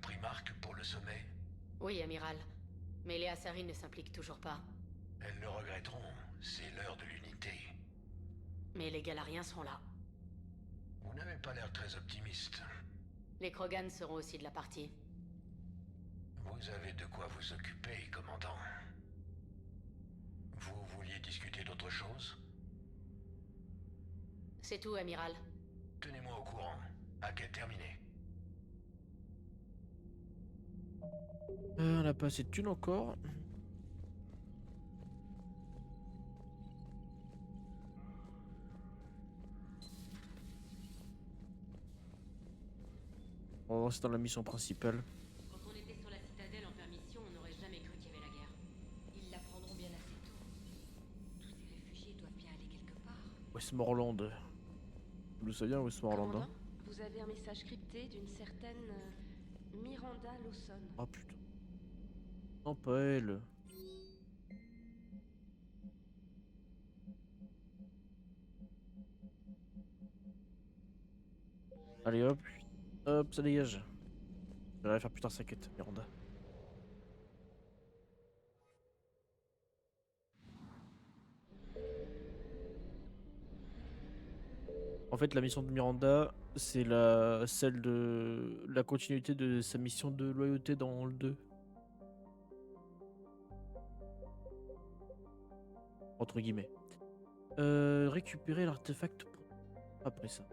Primarque pour le sommet? Oui, amiral. Mais les Asari ne s'impliquent toujours pas. Elles le regretteront, c'est l'heure de l'unité. Mais les Galariens seront là. Vous n'avez pas l'air très optimiste. Les Krogan seront aussi de la partie. Vous avez de quoi vous occuper, commandant. Vous vouliez discuter d'autre chose? C'est tout, amiral. Tenez-moi au courant. Hack est terminé. On a pas assez de thunes encore. On va voir si c'est dans la mission principale. Quand on était sur la citadelle en permission, on n'aurait jamais cru qu'il y avait la guerre. Ils l'apprendront bien assez tôt. Tous ces réfugiés doivent bien aller quelque part. Westmoreland. Vous le saviez, Westmoreland, hein? Commandant, vous avez un message crypté d'une certaine Miranda Lawson. Ah putain. Non, pas elle. Allez hop. Hop, ça dégage. Je vais aller faire plus tard sa quête, Miranda. En fait, la mission de Miranda, c'est celle de la continuité de sa mission de loyauté dans le 2. Entre guillemets. Récupérer l'artefact après ça.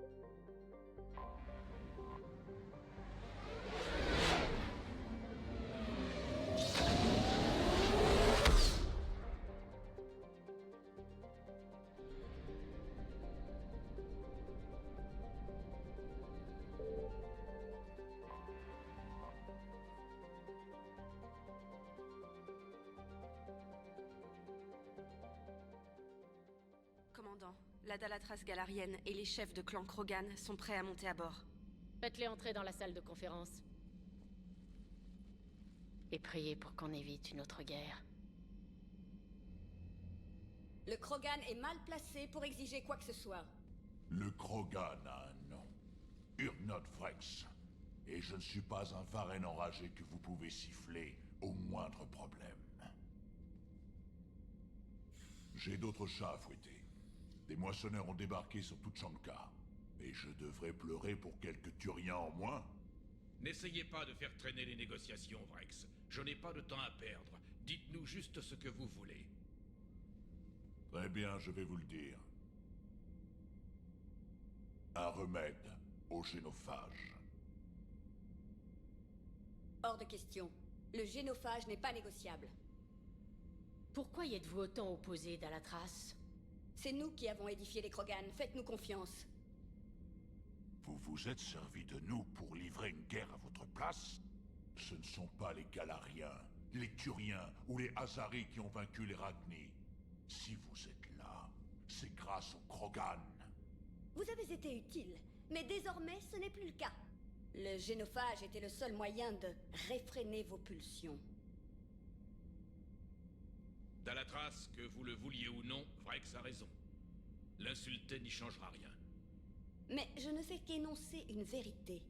Commandant, la Dalatras galarienne et les chefs de clan Krogan sont prêts à monter à bord. Faites-les entrer dans la salle de conférence. Et priez pour qu'on évite une autre guerre. Le Krogan est mal placé pour exiger quoi que ce soit. Le Krogan a un nom. Urnod Vrex. Et je ne suis pas un varenne enragé que vous pouvez siffler au moindre problème. J'ai d'autres chats à fouetter. Des moissonneurs ont débarqué sur Tuchanka. Et je devrais pleurer pour quelques Turiens en moins? N'essayez pas de faire traîner les négociations, Vrex. Je n'ai pas de temps à perdre. Dites-nous juste ce que vous voulez. Très bien, je vais vous le dire. Un remède au génophage. Hors de question. Le génophage n'est pas négociable. Pourquoi y êtes-vous autant opposé, Dalatras? C'est nous qui avons édifié les Krogan, faites-nous confiance. Vous vous êtes servi de nous pour livrer une guerre à votre place? Ce ne sont pas les Galariens, les Turiens ou les Asari qui ont vaincu les Ragni. Si vous êtes là, c'est grâce aux Krogan. Vous avez été utile, mais désormais ce n'est plus le cas. Le génophage était le seul moyen de réfréner vos pulsions. Dalatras, que vous le vouliez ou non, Vrex a raison. L'insulter n'y changera rien. Mais je ne fais qu'énoncer une vérité.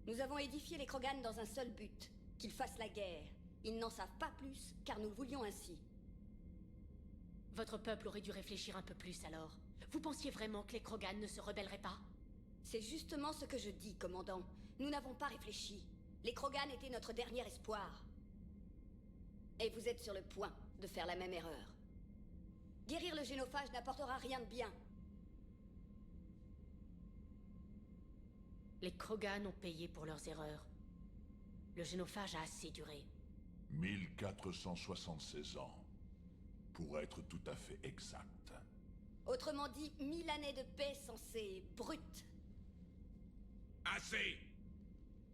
Nous avons édifié les Krogan dans un seul but, qu'ils fassent la guerre. Ils n'en savent pas plus, car nous le voulions ainsi. Votre peuple aurait dû réfléchir un peu plus alors. Vous pensiez vraiment que les Krogan ne se rebelleraient pas? C'est justement ce que je dis, commandant. Nous n'avons pas réfléchi. Les Krogan étaient notre dernier espoir. Et vous êtes sur le point de faire la même erreur. Guérir le génophage n'apportera rien de bien. Les Krogan ont payé pour leurs erreurs. Le génophage a assez duré. 1476 ans. Pour être tout à fait exact. Autrement dit, 1000 années de paix censées brutes. Assez!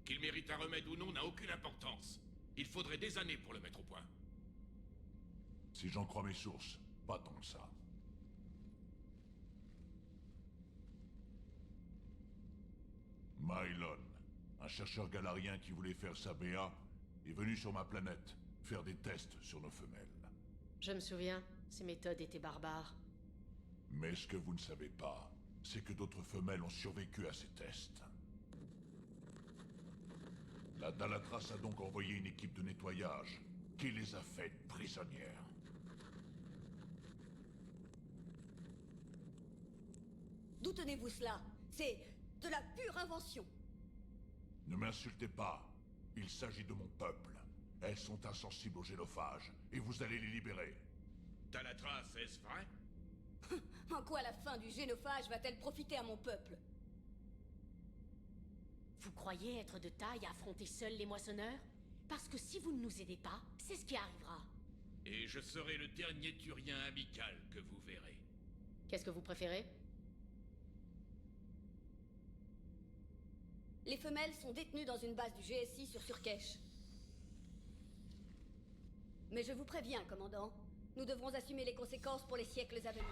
Qu'il mérite un remède ou non n'a aucune importance. Il faudrait des années pour le mettre au point. Si j'en crois mes sources, pas tant que ça. Mylon, un chercheur galarien qui voulait faire sa BA, est venu sur ma planète faire des tests sur nos femelles. Je me souviens, ces méthodes étaient barbares. Mais ce que vous ne savez pas, c'est que d'autres femelles ont survécu à ces tests. La Dalatras a donc envoyé une équipe de nettoyage qui les a faites prisonnières. D'où tenez-vous cela? C'est de la pure invention. Ne m'insultez pas. Il s'agit de mon peuple. Elles sont insensibles au génophage, et vous allez les libérer. Dalatras, est-ce vrai? En quoi la fin du génophage va-t-elle profiter à mon peuple? Vous croyez être de taille à affronter seuls les moissonneurs? Parce que si vous ne nous aidez pas, c'est ce qui arrivera. Et je serai le dernier Turien amical que vous verrez. Qu'est-ce que vous préférez? Les femelles sont détenues dans une base du GSI sur Surkesh. Mais je vous préviens, commandant, nous devrons assumer les conséquences pour les siècles à venir.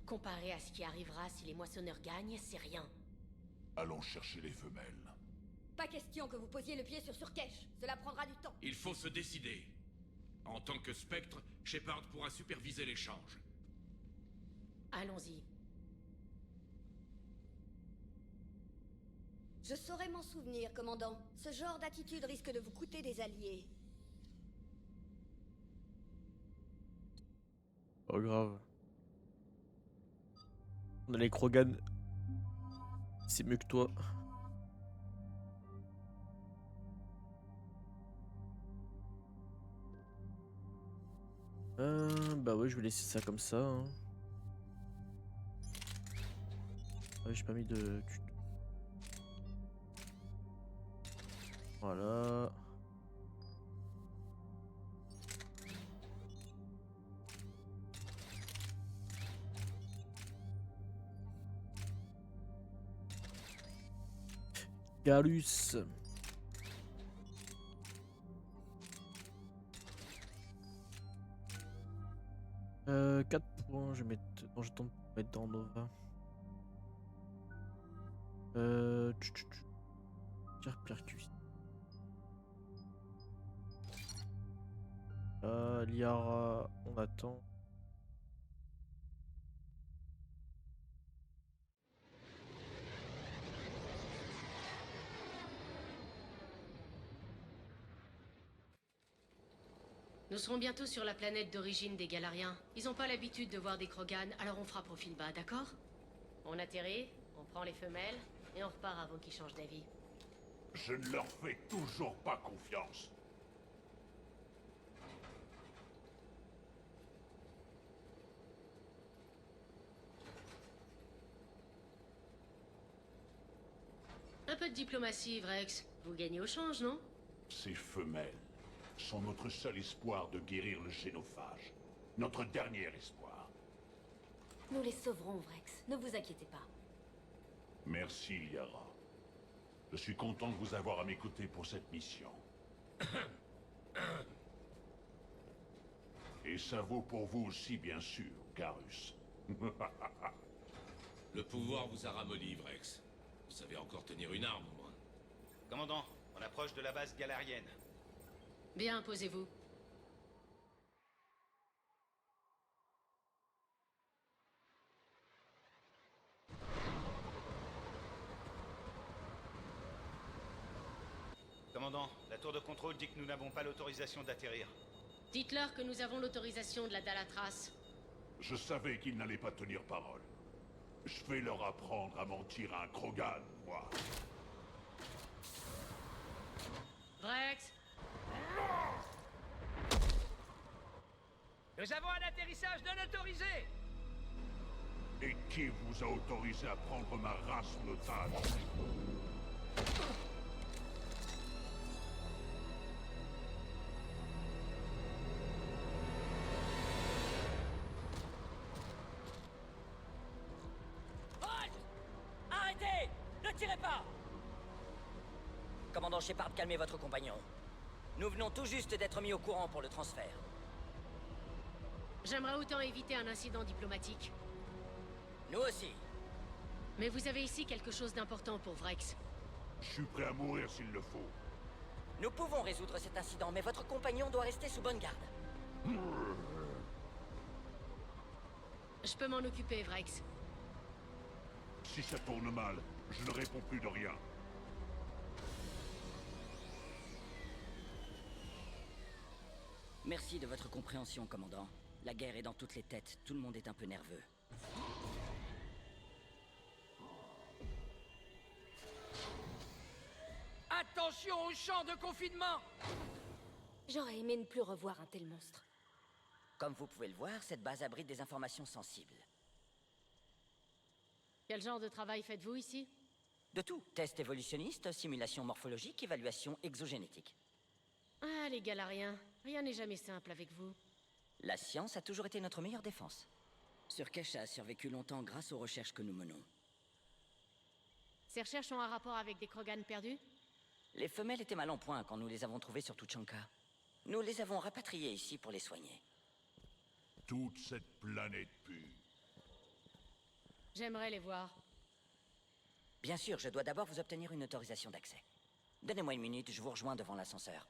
Comparé à ce qui arrivera si les moissonneurs gagnent, c'est rien. Allons chercher les femelles. Pas question que vous posiez le pied sur Surkesh. Cela prendra du temps. Il faut se décider. En tant que spectre, Shepard pourra superviser l'échange. Allons-y. Je saurais m'en souvenir, commandant. Ce genre d'attitude risque de vous coûter des alliés. Pas grave. On a les Krogan. C'est mieux que toi. Bah ouais, je vais laisser ça comme ça. Hein. Ouais, j'ai pas mis de... Voilà. Garus. 4 points, je vais mettre... Non, j'ai tente de mettre dans Nova. Pierre percus. Liara, on attend. Nous serons bientôt sur la planète d'origine des Galariens. Ils n'ont pas l'habitude de voir des Krogan, alors on fera profil bas, d'accord? On atterrit, on prend les femelles, et on repart avant qu'ils changent d'avis. Je ne leur fais toujours pas confiance. Un peu de diplomatie, Vrex. Vous gagnez au change, non? Ces femelles sont notre seul espoir de guérir le génophage. Notre dernier espoir. Nous les sauverons, Vrex. Ne vous inquiétez pas. Merci, Liara. Je suis content de vous avoir à mes côtés pour cette mission. Et ça vaut pour vous aussi, bien sûr, Garus. Le pouvoir vous a ramolli, Vrex. Vous savez encore tenir une arme, au moins. Commandant, on approche de la base galarienne. Bien, posez-vous. Commandant, la tour de contrôle dit que nous n'avons pas l'autorisation d'atterrir. Dites-leur que nous avons l'autorisation de la Dalatras. Je savais qu'ils n'allaient pas tenir parole. Je vais leur apprendre à mentir à un Krogan, moi. Vrex! Nous avons un atterrissage non autorisé! Et qui vous a autorisé à prendre ma race en otage? Halt! Arrêtez! Ne tirez pas! Commandant Shepard, calmez votre compagnon. Nous venons tout juste d'être mis au courant pour le transfert. J'aimerais autant éviter un incident diplomatique. Nous aussi. Mais vous avez ici quelque chose d'important pour Vrex. Je suis prêt à mourir s'il le faut. Nous pouvons résoudre cet incident, mais votre compagnon doit rester sous bonne garde. Je peux m'en occuper, Vrex. Si ça tourne mal, je ne réponds plus de rien. Merci de votre compréhension, commandant. La guerre est dans toutes les têtes, tout le monde est un peu nerveux. Attention au champ de confinement! J'aurais aimé ne plus revoir un tel monstre. Comme vous pouvez le voir, cette base abrite des informations sensibles. Quel genre de travail faites-vous ici? De tout. Tests évolutionnistes, simulations morphologiques, évaluation exogénétique. Ah, les Galariens. Rien n'est jamais simple avec vous. La science a toujours été notre meilleure défense. Surkesh a survécu longtemps grâce aux recherches que nous menons. Ces recherches ont un rapport avec des Krogan perdus? Les femelles étaient mal en point quand nous les avons trouvées sur Tuchanka. Nous les avons rapatriées ici pour les soigner. Toute cette planète pue. J'aimerais les voir. Bien sûr, je dois d'abord vous obtenir une autorisation d'accès. Donnez-moi une minute, je vous rejoins devant l'ascenseur.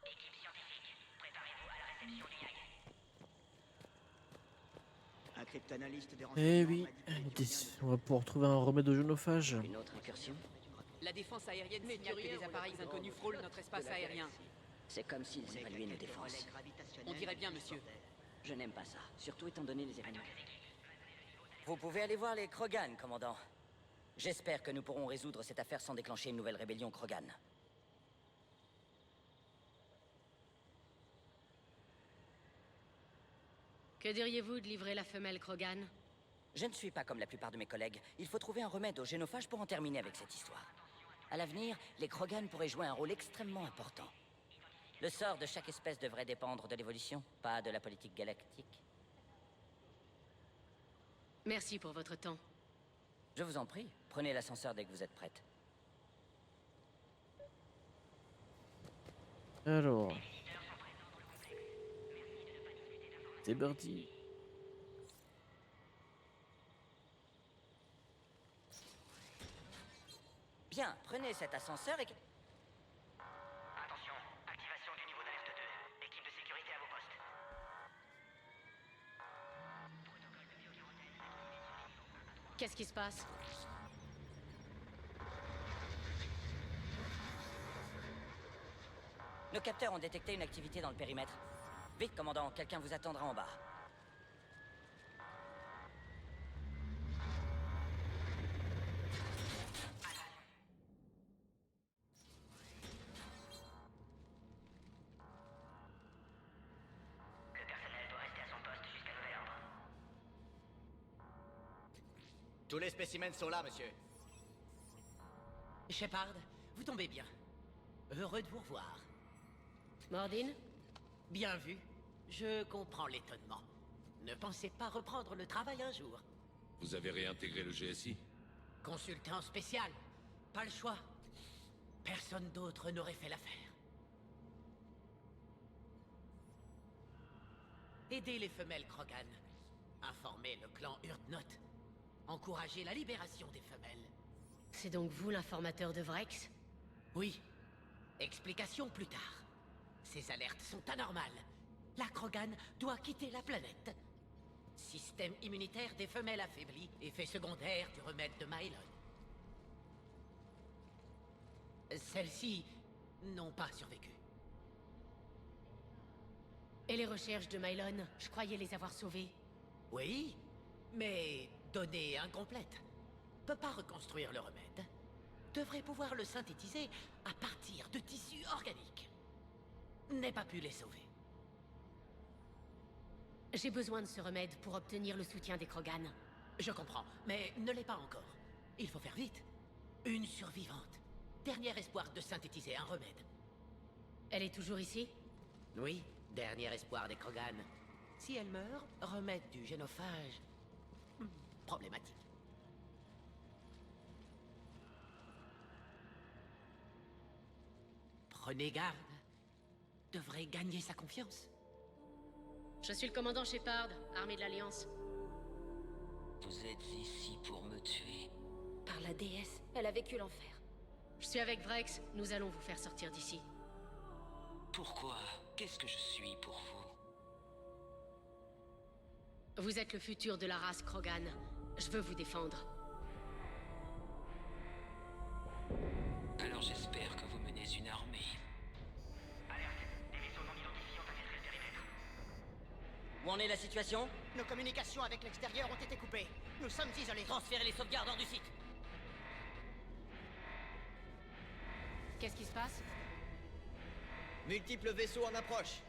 Équipe scientifique, préparez-vous à la réception d'IA. Un cryptanalyste des Eh oui, on va pouvoir trouver un remède au génophage. Une autre incursion? La défense aérienne signale que des appareils inconnus frôlent notre espace aérien. C'est comme s'ils évaluaient nos défenses. On dirait bien, monsieur. Je n'aime pas ça, surtout étant donné les événements. Vous pouvez aller voir les Krogan, commandant. J'espère que nous pourrons résoudre cette affaire sans déclencher une nouvelle rébellion Krogan. Que diriez-vous de livrer la femelle Krogan? Je ne suis pas comme la plupart de mes collègues. Il faut trouver un remède au génophage pour en terminer avec cette histoire. À l'avenir, les Krogan pourraient jouer un rôle extrêmement important. Le sort de chaque espèce devrait dépendre de l'évolution, pas de la politique galactique. Merci pour votre temps. Je vous en prie, prenez l'ascenseur dès que vous êtes prête. Alors... C'est parti. Bien, prenez cet ascenseur et... Attention, activation du niveau d'alerte 2. Équipe de sécurité à vos postes. Qu'est-ce qui se passe? Nos capteurs ont détecté une activité dans le périmètre. Vite, commandant, quelqu'un vous attendra en bas. Le personnel doit rester à son poste jusqu'à nouvel ordre. Tous les spécimens sont là, monsieur. Shepard, vous tombez bien. Heureux de vous revoir. Mordine? Bien vu. Je comprends l'étonnement. Ne pensez pas reprendre le travail un jour. Vous avez réintégré le GSI? Consultant spécial. Pas le choix. Personne d'autre n'aurait fait l'affaire. Aider les femelles Krogan. Informer le clan Urdnot. Encourager la libération des femelles. C'est donc vous l'informateur de Vrex? Oui. Explication plus tard. Ces alertes sont anormales. La Krogan doit quitter la planète. Système immunitaire des femelles affaibli. Effet secondaire du remède de Mylon. Celles-ci n'ont pas survécu. Et les recherches de Mylon? Je croyais les avoir sauvées. Oui, mais données incomplètes. Peut pas reconstruire le remède. Devrait pouvoir le synthétiser à partir de tissus organiques. N'ai pas pu les sauver. J'ai besoin de ce remède pour obtenir le soutien des Krogan. Je comprends, mais ne l'est pas encore. Il faut faire vite. Une survivante. Dernier espoir de synthétiser un remède. Elle est toujours ici? Oui, dernier espoir des Krogan. Si elle meurt, remède du génophage. Problématique. Prenez garde. Devrait gagner sa confiance. Je suis le commandant Shepard, armée de l'Alliance. Vous êtes ici pour me tuer. Par la déesse, elle a vécu l'enfer. Je suis avec Vrex, nous allons vous faire sortir d'ici. Pourquoi? Qu'est-ce que je suis pour vous? Vous êtes le futur de la race Krogan. Je veux vous défendre. Alors j'espère que vous menez une armée. Alerte, des vaisseaux non identifiés ont en est la situation? Nos communications avec l'extérieur ont été coupées. Nous sommes isolés. Transférez les sauvegardes hors du site. Qu'est-ce qui se passe? Multiples vaisseaux en approche.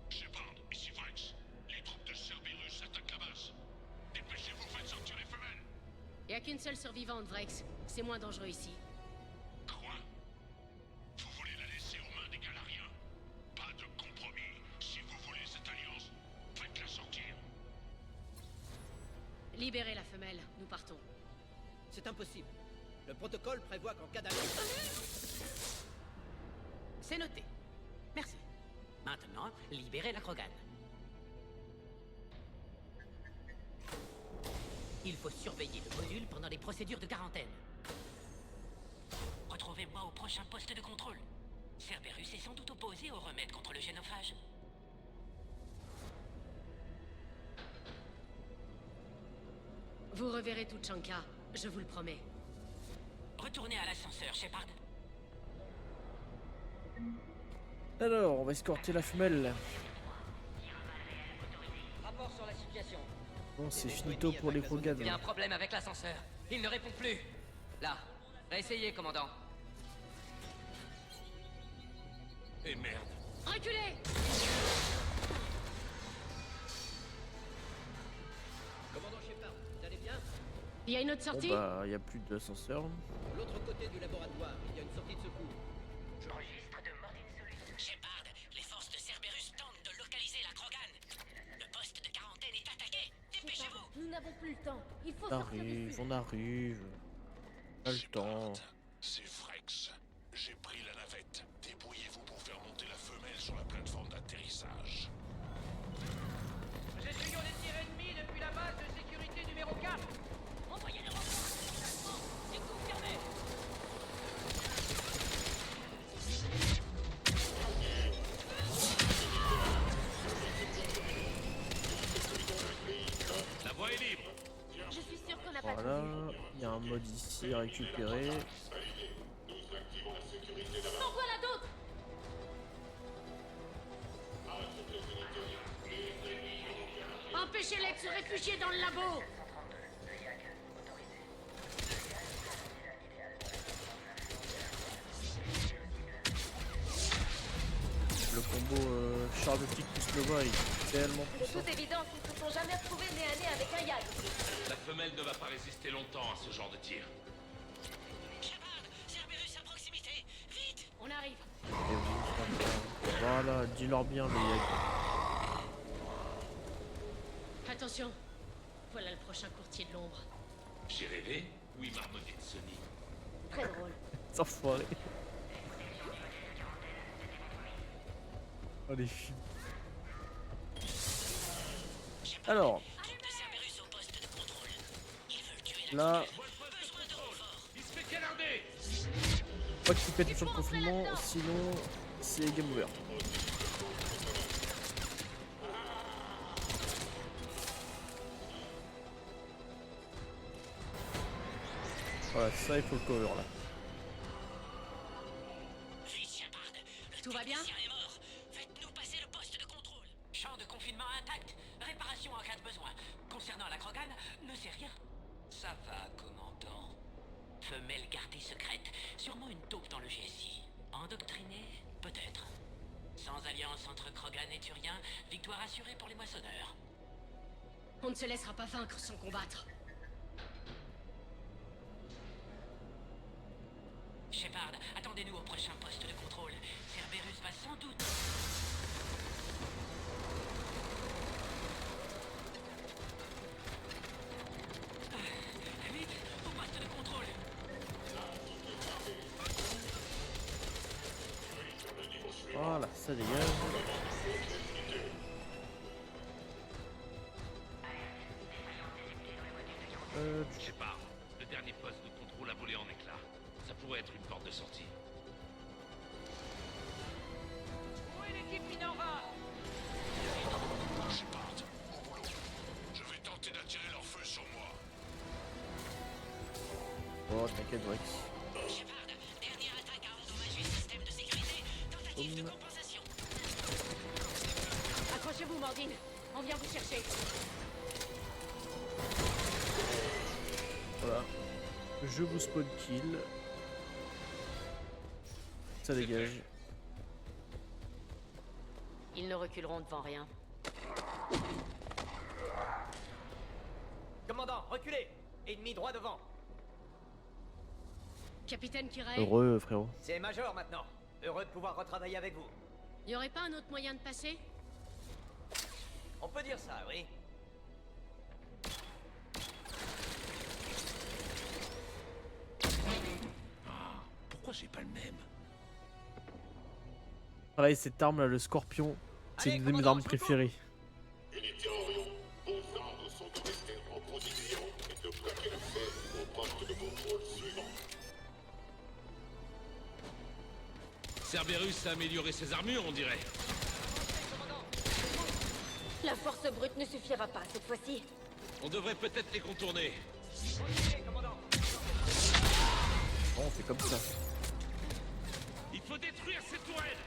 Shepard, ici Vrax. Les troupes de Cerberus attaquent la base. Dépêchez-vous, faites sortir les femelles. Y a qu'une seule survivante, Vrex. C'est moins dangereux ici. Quoi? Vous voulez la laisser aux mains des Galariens? Pas de compromis. Si vous voulez cette alliance, faites-la sortir. Libérez la femelle, nous partons. C'est impossible. Le protocole prévoit qu'en cas d'alliance... C'est noté. Merci. Maintenant, libérez la Krogan. Il faut surveiller le module pendant les procédures de quarantaine. Retrouvez-moi au prochain poste de contrôle. Cerberus est sans doute opposé au remède contre le génophage. Vous reverrez Tuchanka, je vous le promets. Retournez à l'ascenseur, Shepard. Alors, on va escorter la femelle. Rapport sur la situation. Bon, c'est finito pour les Krogan. Il y a un problème avec l'ascenseur. Il ne répond plus. Là. Réessayez, commandant. Et merde. Reculez! Commandant Shepard, vous allez bien? Il y a une autre Bon sortie? bah, il y a plus d'ascenseur. De l'autre côté du laboratoire, il y a une sortie de secours. Registre de Morning Solus. Shepard, les forces de Cerberus tentent de localiser la Krogan. Le poste de quarantaine est attaqué. Dépêchez-vous. Nous n'avons plus le temps. Il faut sortir d'ici. On arrive. Pas le temps. C'est Vrex. J'ai pris la navette. Débrouillez-vous pour faire monter la femelle sur la plateforme d'atterrissage. J'essayons des tirs ennemis depuis la base de sécurité numéro 4. Envoyez le renfort. C'est confirmé. La voie est libre. Je suis sûr qu'on n'a pas Voilà. tout vu. Il y a un mode ici à récupérer. En voilà d'autres. Empêchez-les de se réfugier dans le labo! Le combo Charles de Tic plus Nova est tellement De puissant. toute évidence, ils se sont jamais retrouvés nez à nez avec un Yag. La femelle ne va pas résister longtemps à ce genre de tir. Shepard, Cerberus à proximité. Vite. On arrive. Et oui, voilà, dis-leur bien le Yag. Attention. Voilà le prochain courtier de l'ombre. J'ai rêvé? Oui, marmonnette Sony. Très drôle. Cet enfoiré. Oh les filles. Alors, Troupes de Cerberus au poste de contrôle. Ils veulent tuer la là, besoin de renfort. Il se fait canarder. pas qu'il pète sur le confinement, sinon c'est game over. Voilà, ça il faut le cover là. Vite, Shepard. Le Tout va bien? technicien est mort. Faites-nous passer le poste de contrôle. Champ de confinement intact. Réparation en cas de besoin. Concernant la Krogan, ne sais rien. Ça va, commandant. Femelle gardée secrète. Sûrement une taupe dans le GSI. Endoctrinée? Peut-être. Sans alliance entre Krogan et Turiens, victoire assurée pour les moissonneurs. On ne se laissera pas vaincre sans combattre. Shepard, attendez-nous au prochain poste de contrôle. Cerberus va sans doute... Vite, au poste de contrôle. Voilà, ça dégage. Shepard, le dernier poste de contrôle a volé en éclats. Ça pourrait être une porte de sortie. Où est l'équipe Minerva? Shepard, au boulot. Je vais tenter d'attirer leur feu sur moi. Oh, t'inquiète, Rex. Shepard, dernière attaque a endommagé le système de sécurité. Tentative Hum. Accrochez-vous, Mordine. On vient vous chercher. Voilà. Je vous spawn kill. Ça dégage. Ils ne reculeront devant rien. Commandant, reculez! Ennemi droit devant. Capitaine Kirai, Heureux, frérot. C'est Major maintenant. Heureux de pouvoir retravailler avec vous. y aurait pas un autre moyen de passer? On peut dire ça, oui. Pourquoi j'ai pas le même? Pareil, cette arme là, le scorpion, c'est Allez, une de mes commandant, armes je vous préférées. Unité Orion, vos ordres sont de rester en position et de bloquer l'accès au poste de contrôle suivant. Cerberus a amélioré ses armures, on dirait. La force brute ne suffira pas cette fois-ci. On devrait peut-être les contourner. Bon, on fait comme ça. Il faut détruire ces tourelles.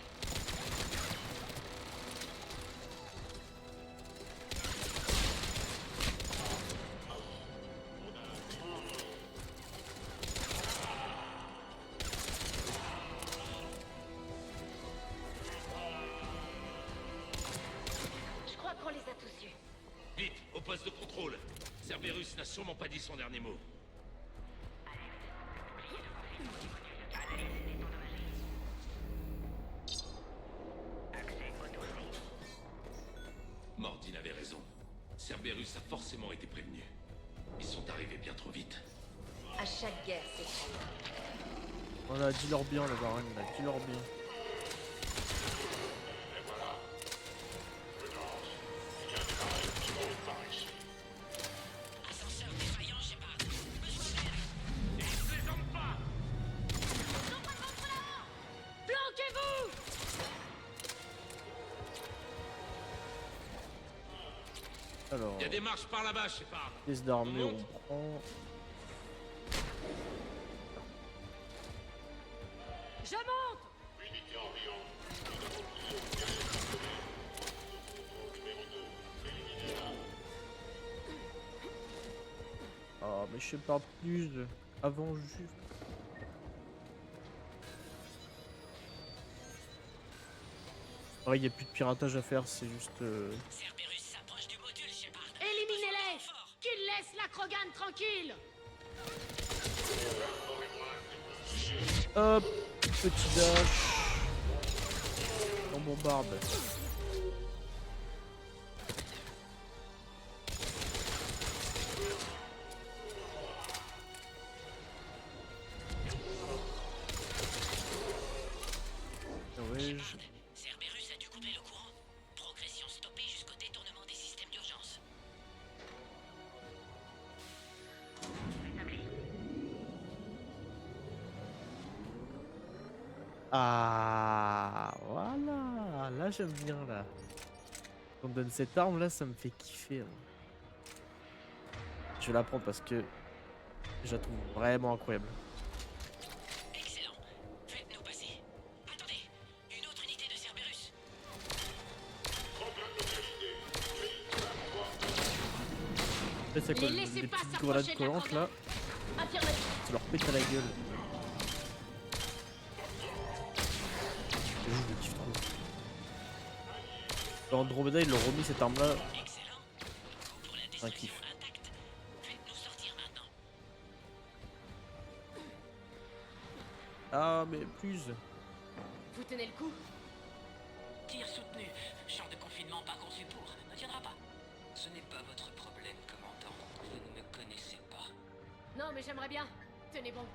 Je crois qu'on les a tous eus. Vite, au poste de contrôle. Cerberus n'a sûrement pas dit son dernier mot. Mordine avait raison. Cerberus a forcément été prévenu. Ils sont arrivés bien trop vite. À chaque guerre, c'est Voilà, dis-leur bien, la Varenne, là, dis-leur bien. Ascenseur défaillant, Shepard. Besoin d'aide. Et ils plaisantent pas. Planquez-vous! Alors, Il y a des marches par là-bas, Shepard. pièce d'armure, monte. on prend. Je monte! Unité Orion, nous avons plusieurs guerriers partenaires. Contrôle numéro 2, éliminez-la. Ah, mais je sais pas plus. Avant juste. Pareil, il n'y a plus de piratage à faire, c'est juste. Cerberus s'approche du module, Shepard. Éliminez-les! Qu'ils laissent la Krogan tranquille! Hop, petit dash. On bombarde. Ouais, Cerberus a dû couper le courant. Progression stoppée jusqu'au détournement des systèmes d'urgence. Ah, voilà. Là, j'aime bien, là. On me donne cette arme, là, ça me fait kiffer. Là. Je vais la prendre parce que je la trouve vraiment incroyable. Excellent. Faites-nous passer. Attendez. Une autre unité de Cerberus. Là, ça colle Les laissez des pas petites s'approcher grenades de la collantes, là. Affirmatif. Ça leur pète à la gueule. Je le kiffe trop. Dans Andromeda, ils l'ont remis cette arme-là. Excellent. Pour la Un destruction kiff. intacte. Faites-nous sortir maintenant. Ah, mais plus. Vous tenez le coup? Tir soutenu. Champ de confinement pas conçu pour. Ne tiendra pas. Ce n'est pas votre problème, commandant. Vous ne me connaissez pas. Non, mais j'aimerais bien. Tenez bon.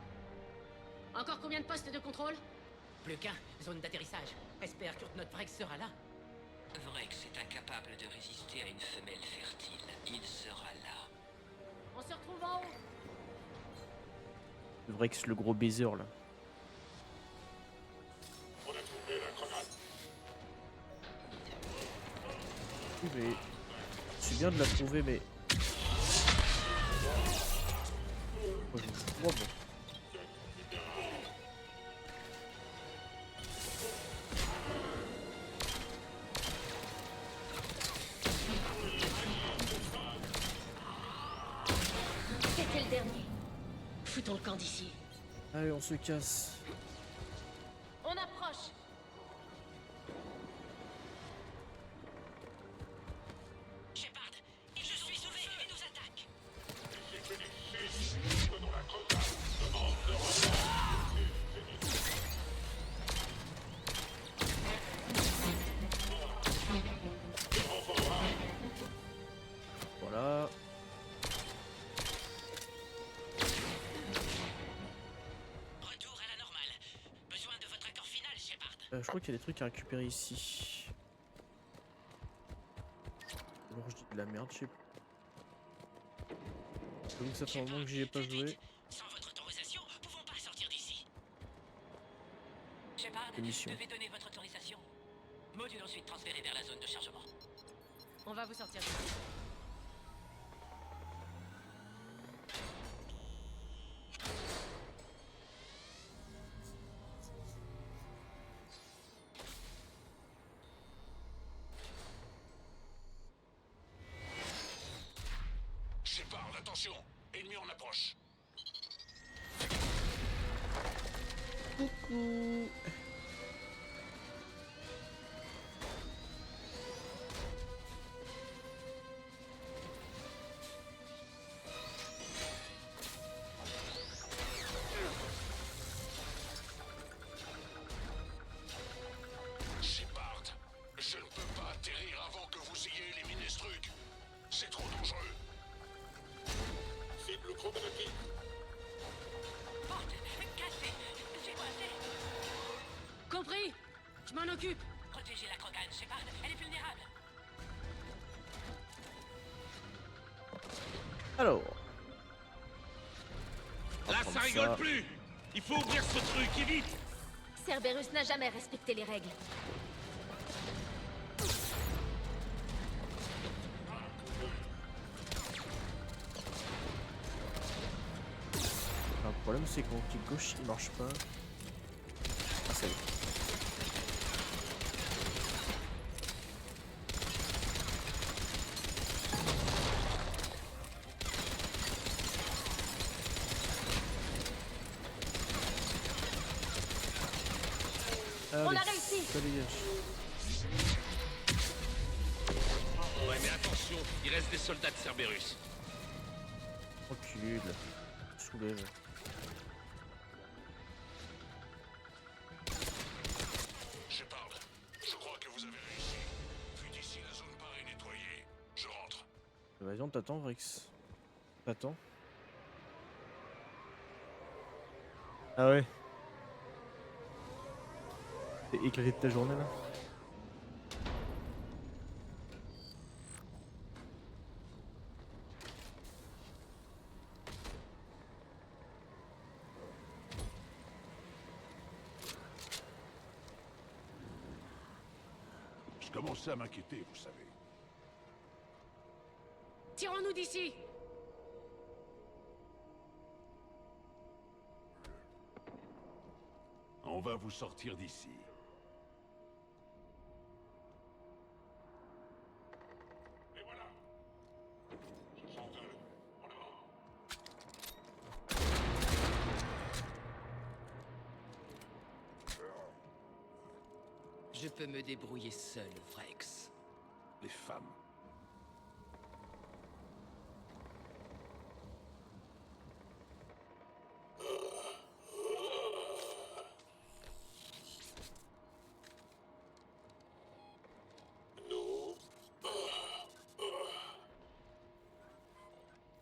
Encore combien de postes de contrôle? Plus qu'un, zone d'atterrissage. Espère que notre Vrex sera là. Vrex est incapable de résister à une femelle fertile. Il sera là. On se retrouve en haut. Le vrai que c'est le gros baiser, là. On a trouvé la grenade. Oui, mais. C'est bien de la trouver, mais. Oh, je me fous. Oh, bon. Foutons le camp d'ici. Allez, on se casse. On approche. Shepard, ils se sont sauvés et nous attaquent. Voilà. Retour à la normale. Besoin de votre accord final, Shepard. Je crois qu'il y a des trucs à récupérer ici. Alors je dis de la merde, je sais pas. J'avoue que ça fait un moment que j'y ai pas joué. Sans votre autorisation, pouvons pas sortir d'ici. Shepard, Émission. devez donner votre autorisation. Module ensuite transféré vers la zone de chargement. On va vous sortir d'ici. Shepard, attention! Ennemi en approche! Coucou. Shepard, je ne peux pas atterrir avant que vous ayez éliminé ce truc. C'est trop dangereux. Cible chromatique. Porte, cassée. J'ai coincé. Compris. Je m'en occupe. Protégez la Krogan, Shepard. Elle est vulnérable. Alors. Là, ça rigole plus. Il faut ouvrir ce truc, et vite. Cerberus n'a jamais respecté les règles. Le problème c'est que mon clic gauche il marche pas. Ah ça y est. On Allez, a réussi. ça dégage. Ouais, mais attention, il reste des soldats de Cerberus. Recule. Soulève. Shepard, je crois que vous avez réussi. Vu d'ici, la zone paraît nettoyée. Je rentre. Vas-y, on t'attend, Rex. T'attends. Ah ouais. T'es éclaté de ta journée là? Je commençais à m'inquiéter, vous savez. Tirons-nous d'ici. On va vous sortir d'ici. Et voilà. Ce sont eux. En avant. Je peux me débrouiller seul, Vrex. Les femmes.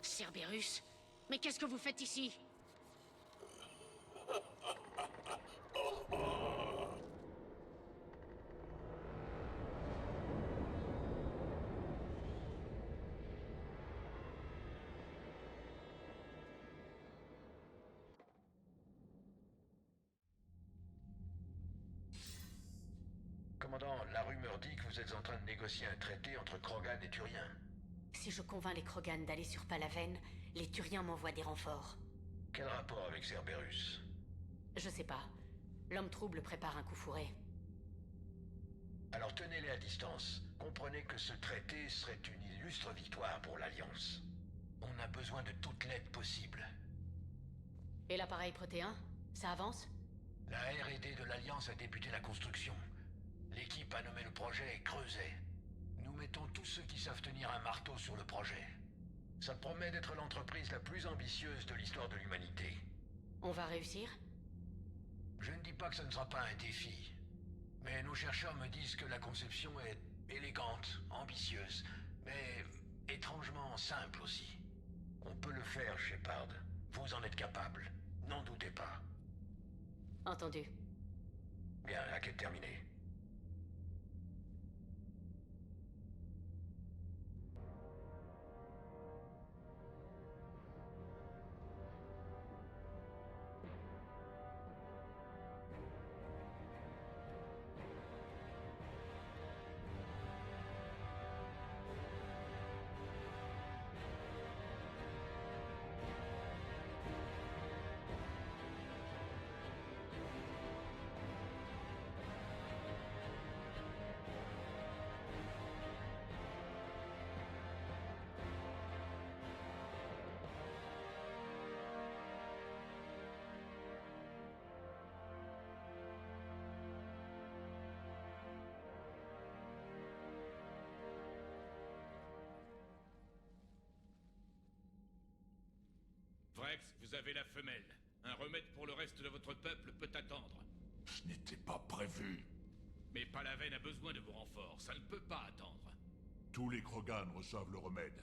Cerberus, mais qu'est-ce que vous faites ici? Commandant, la rumeur dit que vous êtes en train de négocier un traité entre Krogan et Turiens. Si je convainc les Krogan d'aller sur Palaven, les Turiens m'envoient des renforts. Quel rapport avec Cerberus? Je sais pas. L'homme trouble prépare un coup fourré. Alors tenez-les à distance. Comprenez que ce traité serait une illustre victoire pour l'Alliance. On a besoin de toute l'aide possible. Et l'appareil protéin? Ça avance? La R&D de l'Alliance a débuté la construction. L'équipe a nommé le projet Creuset. Nous mettons tous ceux qui savent tenir un marteau sur le projet. Ça promet d'être l'entreprise la plus ambitieuse de l'histoire de l'humanité. On va réussir? Je ne dis pas que ce ne sera pas un défi. Mais nos chercheurs me disent que la conception est élégante, ambitieuse, mais étrangement simple aussi. On peut le faire, Shepard. Vous en êtes capable. N'en doutez pas. Entendu. Bien, la quête terminée. Vrex, vous avez la femelle. Un remède pour le reste de votre peuple peut attendre. Ce n'était pas prévu. Mais Palaven a besoin de vos renforts, ça ne peut pas attendre. Tous les Krogan reçoivent le remède.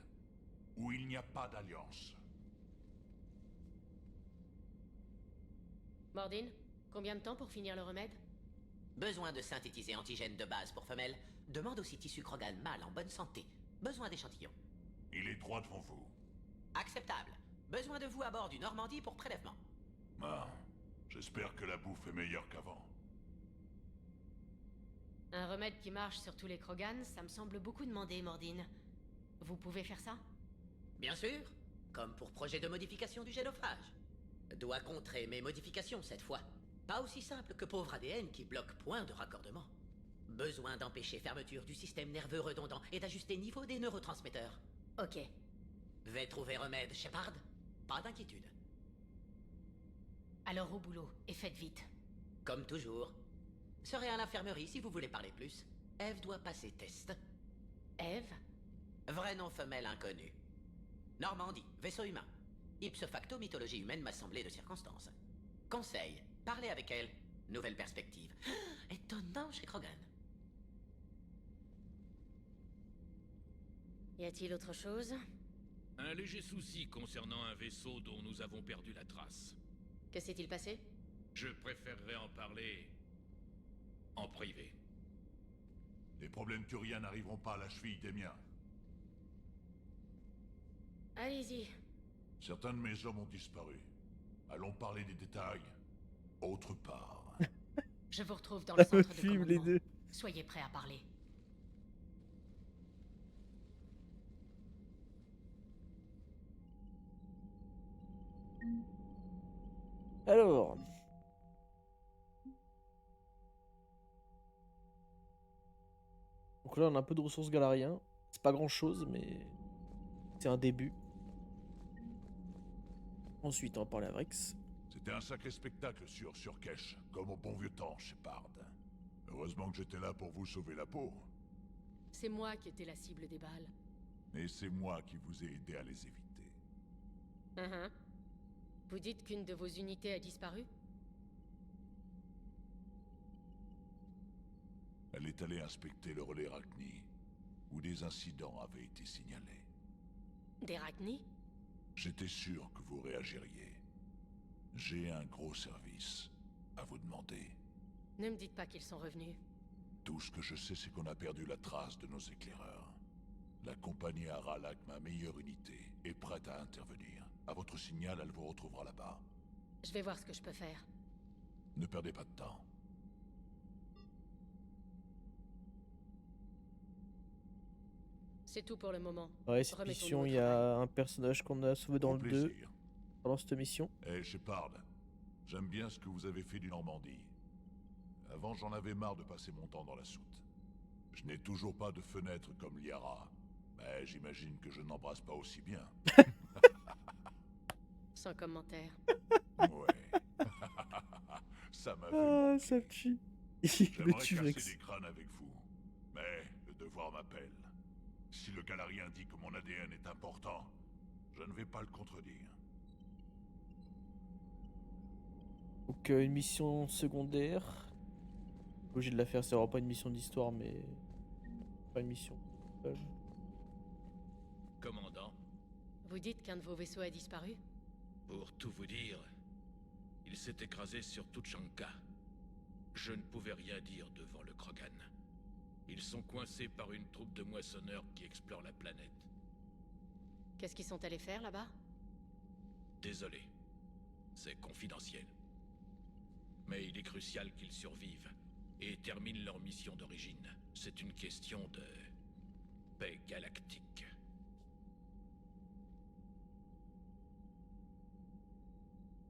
Ou il n'y a pas d'alliance. Mordine, combien de temps pour finir le remède? Besoin de synthétiser antigène de base pour femelle. Demande aussi tissu Krogan mâle en bonne santé. Besoin d'échantillons. Il est droit devant vous. Acceptable. Besoin de vous à bord du Normandie pour prélèvement. Ah, j'espère que la bouffe est meilleure qu'avant. Un remède qui marche sur tous les Krogan, ça me semble beaucoup demander, Mordine. Vous pouvez faire ça? Bien sûr. Comme pour projet de modification du génophage. Doit contrer mes modifications cette fois. Pas aussi simple que pauvre ADN qui bloque point de raccordement. Besoin d'empêcher fermeture du système nerveux redondant et d'ajuster niveau des neurotransmetteurs. Ok. Vais trouver remède, Shepard. Pas d'inquiétude. Alors au boulot, et faites vite. Comme toujours. Serez à l'infirmerie si vous voulez parler plus. Eve doit passer test. Eve? Vrai nom femelle inconnu. Normandie, vaisseau humain. Ipso facto, mythologie humaine m'assemblée de circonstances. Conseil, parlez avec elle. Nouvelle perspective. Étonnant chez Krogan. Y a-t-il autre chose? Un léger souci concernant un vaisseau dont nous avons perdu la trace. Que s'est-il passé? Je préférerais en parler en privé. Les problèmes turiens n'arriveront pas à la cheville des miens. Allez-y. Certains de mes hommes ont disparu. Allons parler des détails autre part. Je vous retrouve dans le centre de Film, les commandement. deux. Soyez prêts à parler. Alors. Donc là, on a un peu de ressources galariens. C'est pas grand chose, mais c'est un début. Ensuite, on va parler à Vrex. C'était un sacré spectacle sur Surkesh, comme au bon vieux temps, Shepard. Heureusement que j'étais là pour vous sauver la peau. C'est moi qui étais la cible des balles. Mais c'est moi qui vous ai aidé à les éviter. Vous dites qu'une de vos unités a disparu? Elle est allée inspecter le relais Rachni, où des incidents avaient été signalés. Des Rachni? J'étais sûr que vous réagiriez. J'ai un gros service à vous demander. Ne me dites pas qu'ils sont revenus. Tout ce que je sais, c'est qu'on a perdu la trace de nos éclaireurs. La compagnie Aralak, ma meilleure unité, est prête à intervenir. À votre signal, elle vous retrouvera là-bas. Je vais voir ce que je peux faire. Ne perdez pas de temps. C'est tout pour le moment. Ouais, cette Remettons-nous mission, au il y a un personnage qu'on a sauvé dans Au le 2 plaisir. pendant cette mission. Eh, Shepard, j'aime bien ce que vous avez fait du Normandie. Avant, j'en avais marre de passer mon temps dans la soute. Je n'ai toujours pas de fenêtre comme Liara, mais j'imagine que je n'embrasse pas aussi bien. Sans commentaire. Ouais. Ça m'a fait Ah, manquer. ça me tue. Il me J'aimerais tue, casser Vex. des crânes avec vous. Mais le devoir m'appelle. Si le Galarien dit que mon ADN est important, je ne vais pas le contredire. Donc une mission secondaire. Obligé de la faire, c'est vraiment pas une mission d'histoire, mais pas une mission. Commandant, Vous dites qu'un de vos vaisseaux a disparu? pour tout vous dire, il s'est écrasé sur Tuchanka. Je ne pouvais rien dire devant le Krogan. Ils sont coincés par une troupe de moissonneurs qui explorent la planète. Qu'est-ce qu'ils sont allés faire là-bas? Désolé, c'est confidentiel. Mais il est crucial qu'ils survivent et terminent leur mission d'origine. C'est une question de paix galactique.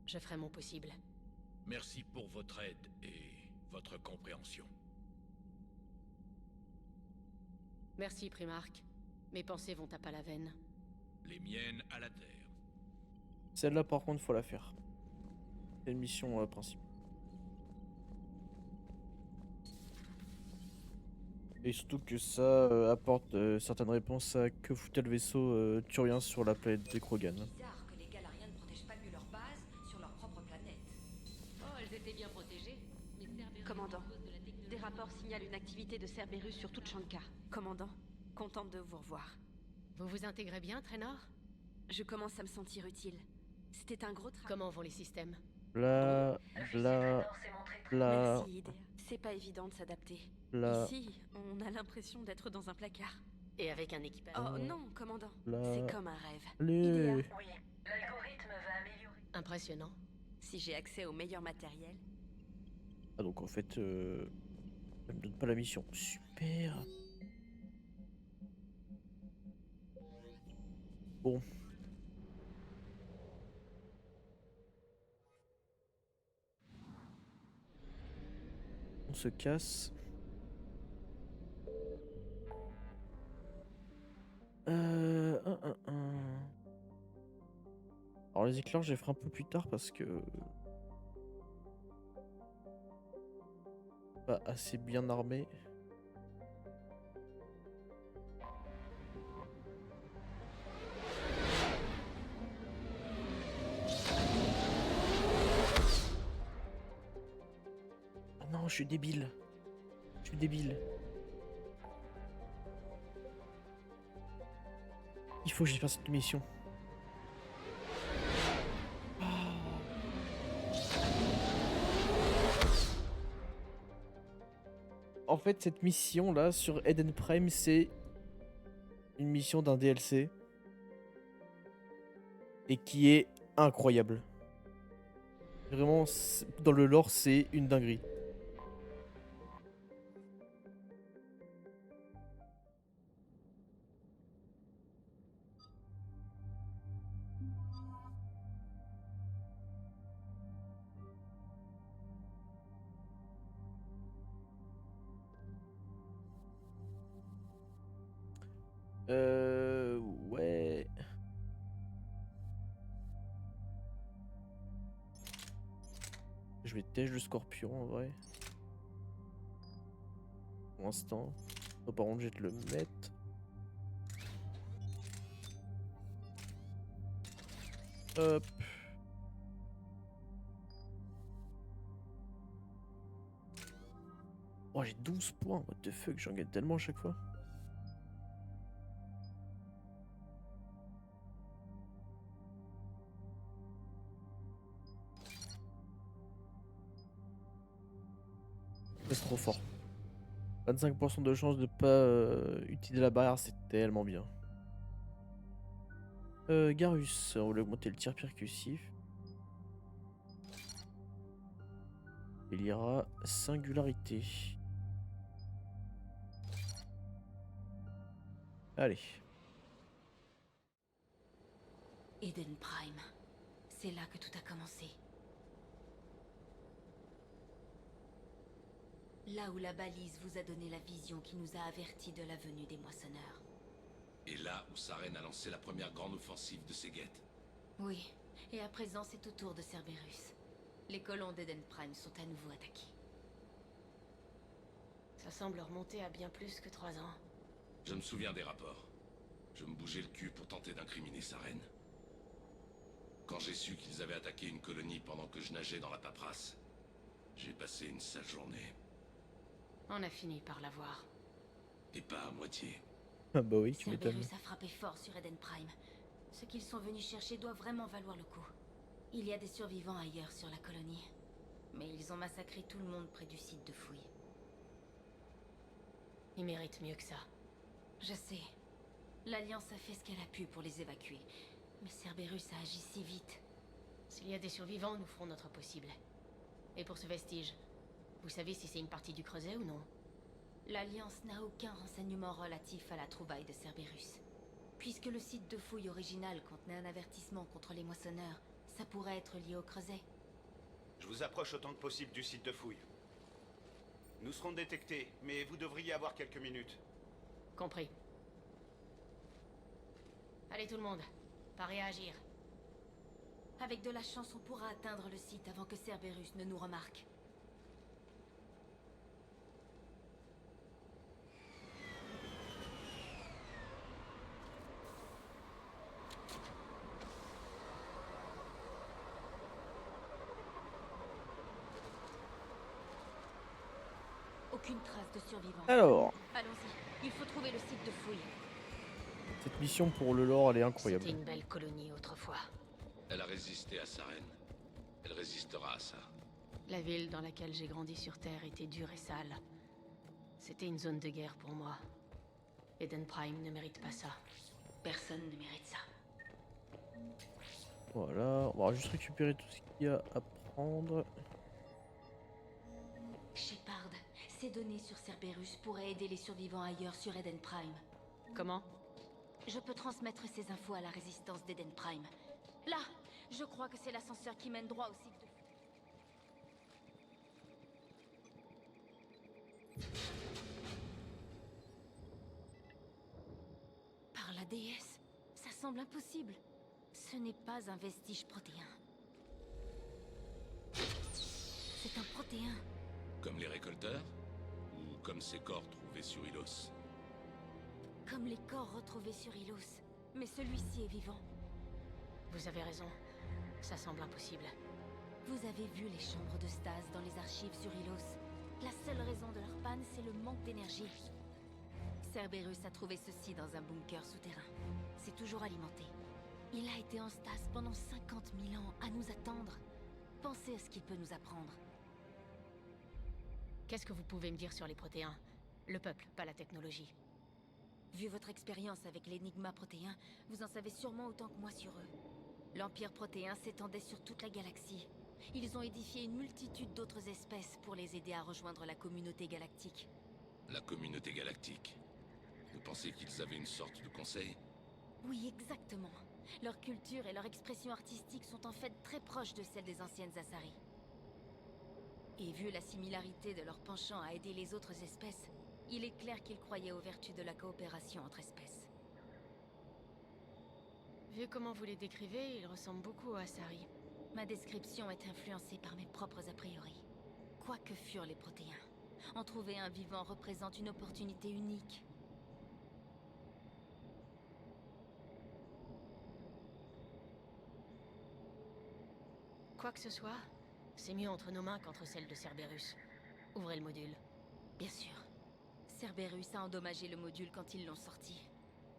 Je ferai mon possible. Merci pour votre aide et votre compréhension. Merci, Primarque. Mes pensées vont à Palaven. Les miennes à la Terre. Celle-là, par contre, faut la faire. C'est une mission principale. Et surtout que ça apporte certaines réponses à que foutait le vaisseau turien sur la planète des Krogan. Bizarre que les Galariens ne protègent pas mieux leur base sur leur propre planète. Oh, elles étaient bien protégées. Commandant, des rapports signalent une activité de Cerberus sur Tuchanka. Commandant, contente de vous revoir. Vous vous intégrez bien, Traynor? Je commence à me sentir utile. C'était un gros travail. Comment vont les systèmes? Là. Merci, Idea. C'est pas évident de s'adapter. Là. Ici, on a l'impression d'être dans un placard. Et avec un équipage. Oh non, commandant. Là. C'est comme un rêve. Allez. Idea, Oui, l'algorithme va améliorer. Impressionnant. si j'ai accès au meilleur matériel. Ah donc en fait, elle me donne pas la mission. Super. Bon. On se casse. Alors les éclairs, je les ferai un peu plus tard parce que pas assez bien armé. Ah non, je suis débile. Je suis débile. Il faut que j'y fasse cette mission. En fait, cette mission là sur Eden Prime, c'est une mission d'un DLC et qui est incroyable. Vraiment, dans le lore, c'est une dinguerie. Ouais. Je vais tèche le scorpion en vrai. Pour l'instant. Oh, par contre, je vais te le mettre. Hop. Oh, j'ai 12 points. What the fuck, j'en gagne tellement à chaque fois. C'est trop fort. 25% de chance de pas utiliser la barrière, c'est tellement bien. Garus, on va augmenter le tir percussif. Il y aura singularité. Allez. Eden Prime. C'est là que tout a commencé. Là où la balise vous a donné la vision qui nous a avertis de la venue des moissonneurs. Et là où Saren a lancé la première grande offensive de ses guettes. Oui, Et à présent, c'est au tour de Cerberus. Les colons d'Eden Prime sont à nouveau attaqués. Ça semble remonter à bien plus que 3 ans. Je me souviens des rapports. Je me bougeais le cul pour tenter d'incriminer sa reine. Quand j'ai su qu'ils avaient attaqué une colonie pendant que je nageais dans la paperasse, j'ai passé une sale journée. On a fini par l'avoir. Et pas à moitié. Ah bah oui, tu m'étonnes. Cerberus a frappé fort sur Eden Prime. Ce qu'ils sont venus chercher doit vraiment valoir le coup. Il y a des survivants ailleurs sur la colonie. Mais ils ont massacré tout le monde près du site de fouille. Ils méritent mieux que ça. Je sais. L'Alliance a fait ce qu'elle a pu pour les évacuer. Mais Cerberus a agi si vite. S'il y a des survivants, nous ferons notre possible. Et pour ce vestige, vous savez si c'est une partie du creuset ou non? L'Alliance n'a aucun renseignement relatif à la trouvaille de Cerberus. Puisque le site de fouille original contenait un avertissement contre les moissonneurs, ça pourrait être lié au creuset. Je vous approche autant que possible du site de fouille. Nous serons détectés, mais vous devriez avoir quelques minutes. Compris. Allez tout le monde, parez à agir. Avec de la chance, on pourra atteindre le site avant que Cerberus ne nous remarque. Aucune trace de survivants. Alors. Allons-y, il faut trouver le site de fouille. Cette mission pour le lore, elle est incroyable. C'était une belle colonie autrefois. Elle a résisté à sa reine. Elle résistera à ça. La ville dans laquelle j'ai grandi sur Terre était dure et sale. C'était une zone de guerre pour moi. Eden Prime ne mérite pas ça. Personne ne mérite ça. Voilà, on va juste récupérer tout ce qu'il y a à prendre. Shepard, ces données sur Cerberus pourraient aider les survivants ailleurs sur Eden Prime. Comment? Je peux transmettre ces infos à la résistance d'Eden Prime. Là, je crois que c'est l'ascenseur qui mène droit au site de... Par la déesse, ça semble impossible. Ce n'est pas un vestige protéin. C'est un protéin. Comme les récolteurs? Ou comme ces corps trouvés sur Ilos? Comme les corps retrouvés sur Ilos. Mais celui-ci est vivant. Vous avez raison. Ça semble impossible. Vous avez vu les chambres de stase dans les archives sur Ilos. La seule raison de leur panne, c'est le manque d'énergie. Cerberus a trouvé ceci dans un bunker souterrain. C'est toujours alimenté. Il a été en stase pendant 50 000 ans à nous attendre. Pensez à ce qu'il peut nous apprendre. Qu'est-ce que vous pouvez me dire sur les protéins? Le peuple, pas la technologie. Vu votre expérience avec l'énigma protéin, vous en savez sûrement autant que moi sur eux. L'Empire protéin s'étendait sur toute la galaxie. Ils ont édifié une multitude d'autres espèces pour les aider à rejoindre la communauté galactique. La communauté galactique? Vous pensez qu'ils avaient une sorte de conseil? Oui, exactement. Leur culture et leur expression artistique sont en fait très proches de celles des anciennes Asari. Et vu la similarité de leur penchant à aider les autres espèces, il est clair qu'ils croyaient aux vertus de la coopération entre espèces. Vu comment vous les décrivez, ils ressemblent beaucoup à Asari. Ma description est influencée par mes propres a priori. Quoi que furent les protéins, en trouver un vivant représente une opportunité unique. Quoi que ce soit, c'est mieux entre nos mains qu'entre celles de Cerberus. Ouvrez le module. Bien sûr. Cerberus a endommagé le module quand ils l'ont sorti.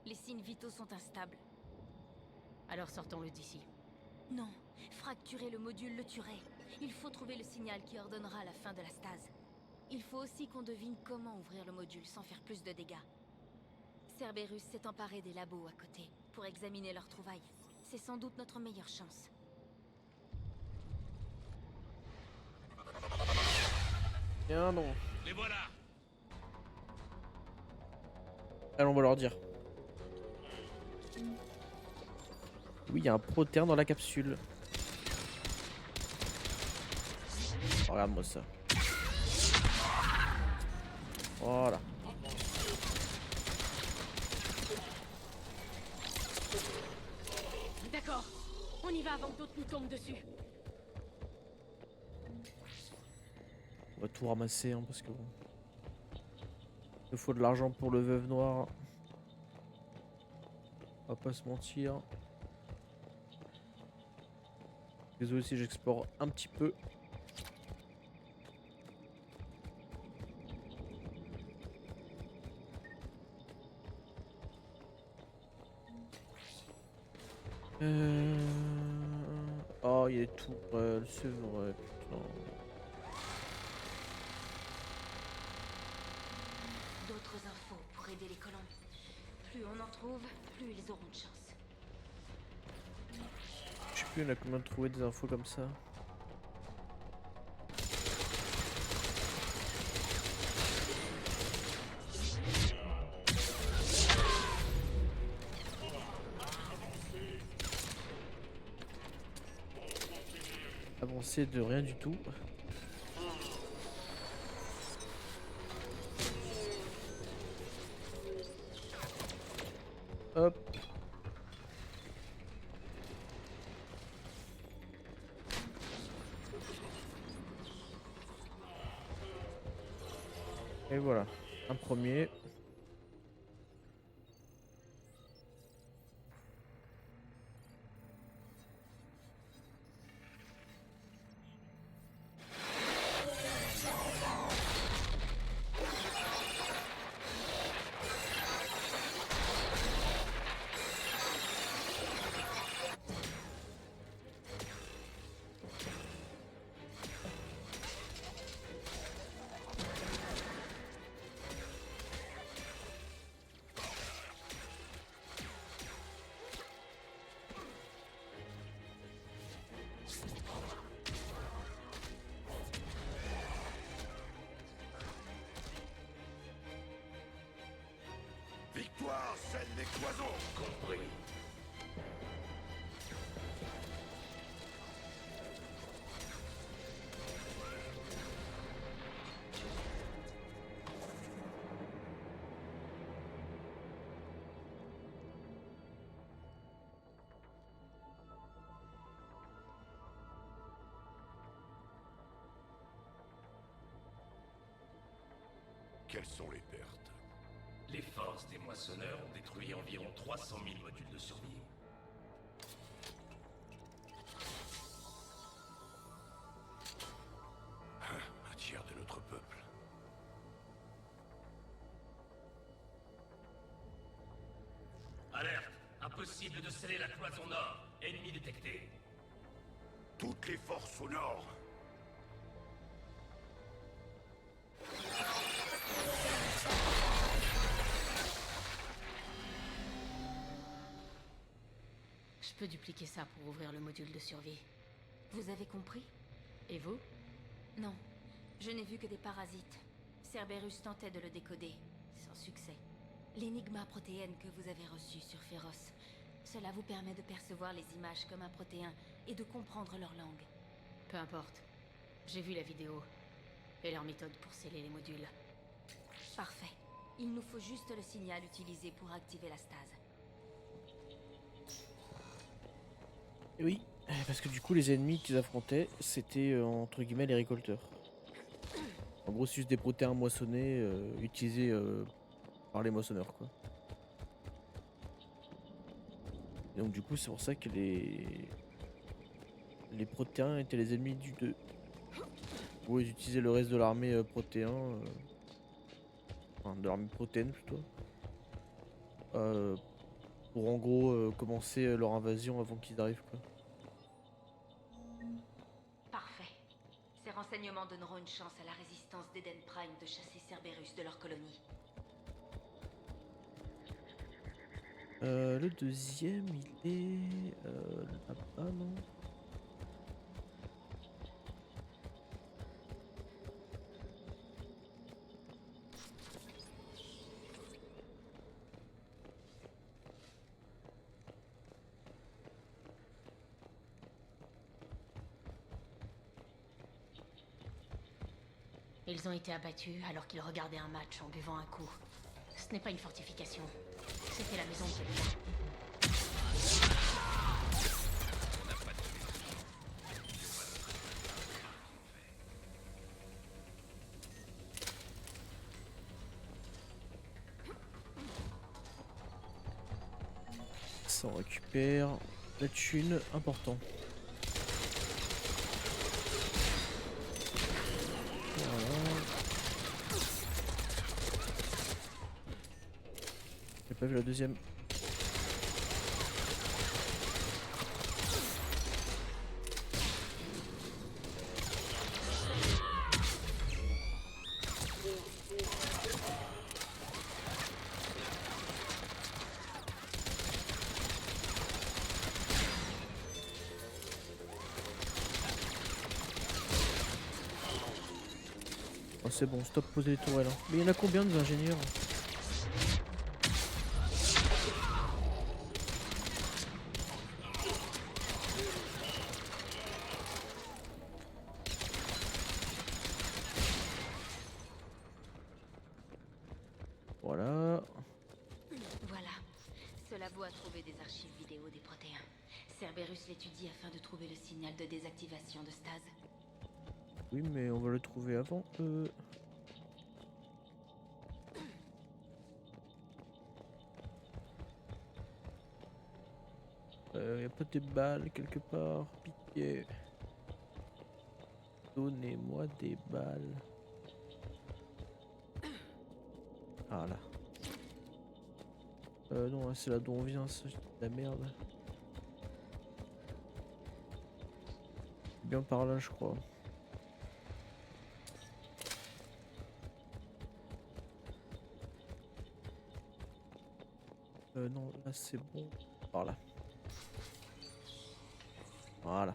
Les signes vitaux sont instables. Alors sortons-le d'ici. Non, fracturer le module le tuerait. Il faut trouver le signal qui ordonnera la fin de la stase. Il faut aussi qu'on devine comment ouvrir le module sans faire plus de dégâts. Cerberus s'est emparé des labos à côté pour examiner leurs trouvailles. C'est sans doute notre meilleure chance. Bien non. Les voilà! Allons, on va leur dire. Oui, il y a un protéin dans la capsule. Oh, regarde-moi ça. Voilà. D'accord. On y va avant que d'autres nous tombent dessus. On va tout ramasser hein, parce que bon. Il faut de l'argent pour le veuve noir. On va pas se mentir. Désolé si j'explore un petit peu. Oh, il y a des tourelles, c'est vrai, putain. D'autres infos pour aider les colons. Plus on en trouve, plus ils auront de chance. Je sais plus, on a combien de trouver des infos comme ça. Avancer de rien du tout. Hop. Et voilà, un premier. Victoire, celle des cloisons. Compris. Quelles sont les pertes? Les forces des moissonneurs ont détruit environ 300 000 modules de survie. Un tiers de notre peuple. Alerte! Impossible de sceller la cloison nord. Ennemi détecté. Toutes les forces au nord. Je peux dupliquer ça pour ouvrir le module de survie. Vous avez compris? Et vous? Non. Je n'ai vu que des parasites. Cerberus tentait de le décoder, sans succès. L'énigma protéenne que vous avez reçue sur Féroce, cela vous permet de percevoir les images comme un protéin et de comprendre leur langue. Peu importe. J'ai vu la vidéo. Et leur méthode pour sceller les modules. Parfait. Il nous faut juste le signal utilisé pour activer la stase. Et oui, parce que du coup les ennemis qu'ils affrontaient, c'était entre guillemets les récolteurs. En gros c'est juste des protéins moissonnés utilisés par les moissonneurs quoi. Et donc du coup c'est pour ça que les protéins étaient les ennemis du 2. Où ils utilisaient le reste de l'armée protéin, enfin de l'armée protéine plutôt. Pour en gros commencer leur invasion avant qu'ils arrivent quoi. Parfait. Ces renseignements donneront une chance à la résistance d'Eden Prime de chasser Cerberus de leur colonie. Le deuxième il est là-bas non? Ils ont été abattus alors qu'ils regardaient un match en buvant un coup. Ce n'est pas une fortification. C'était la maison de quelqu'un. On a pièces, on récupère la thune, important. Voilà. J'ai pas vu la deuxième. Oh, c'est bon, stop, poser les tourelles. Hein. Mais il y en a combien des ingénieurs? Voilà. Voilà. Cela vaut à trouver des archives vidéo des protéins. Cerberus l'étudie afin de trouver le signal de désactivation de stase. Oui, mais on va le trouver avant. Y a pas des balles quelque part, pitié. Donnez-moi des balles. Ah là. Non, c'est là d'où on vient, ça, c'est de la merde. Bien par là, je crois. Non, là c'est bon. Par là. Voilà.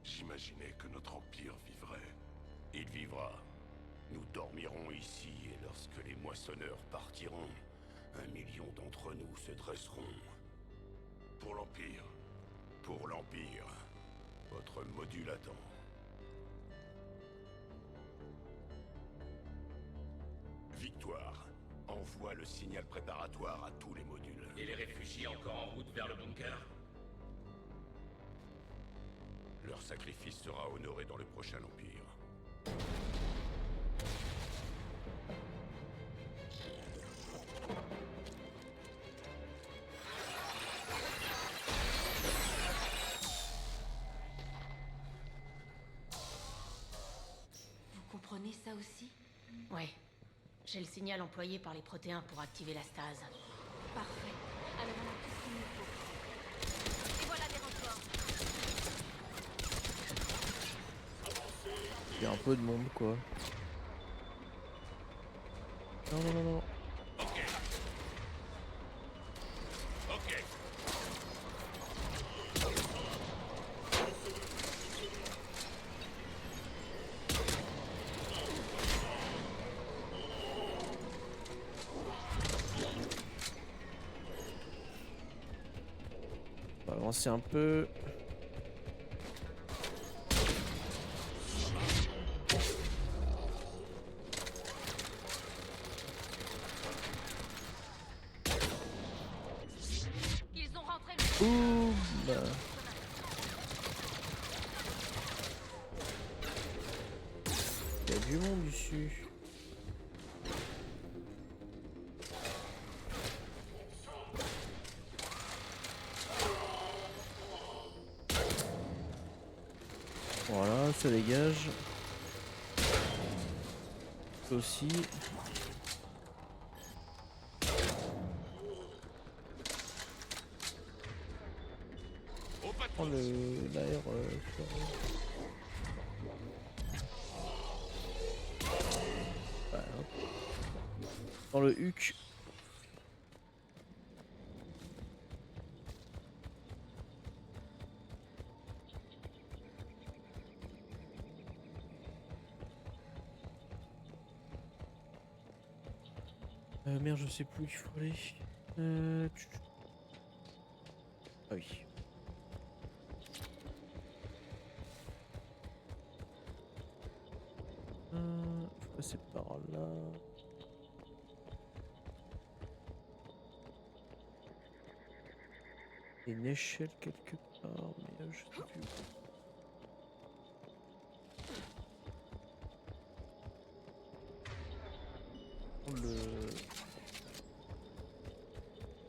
J'imaginais que notre empire vivrait. Il vivra. Nous dormirons ici et lorsque les moissonneurs partiront, 1 million d'entre nous se dresseront. Pour l'empire. Pour l'empire. Votre module attend. Victoire. Envoie le signal préparatoire à tous les modules. Et les réfugiés encore en route vers le bunker? Leur sacrifice sera honoré dans le prochain empire. Vous comprenez ça aussi? Ouais. J'ai le signal employé par les protéins pour activer la stase. Parfait. Alors on a tout ce qu'il nous faut. Et voilà des renforts. Il y a un peu de monde quoi. Non, non, non, non. Ok. Ok. On va avancer un peu. Boum. Il y a du monde dessus. Voilà, ça dégage. Ça aussi. Oh, l'air. Voilà. Dans le huc. merde, je sais plus où il faut aller. Ah oui. Faut passer par là. Il y a une échelle quelque part, mais je sais plus.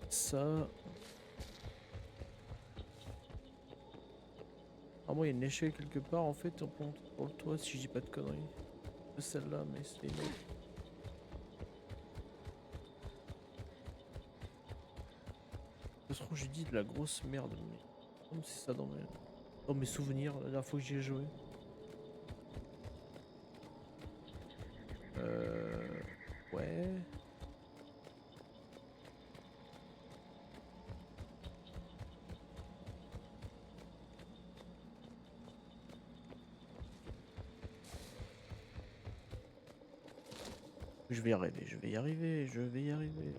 Ça. Ah moi il y a une échelle quelque part en fait pour le toit si je dis pas de conneries. C'est celle-là mais c'est une autre. Ça se trouve j'ai dit de la grosse merde mais comme c'est ça dans mes souvenirs la dernière fois que j'y ai joué. Ouais. Je vais y arriver, je vais y arriver, je vais y arriver.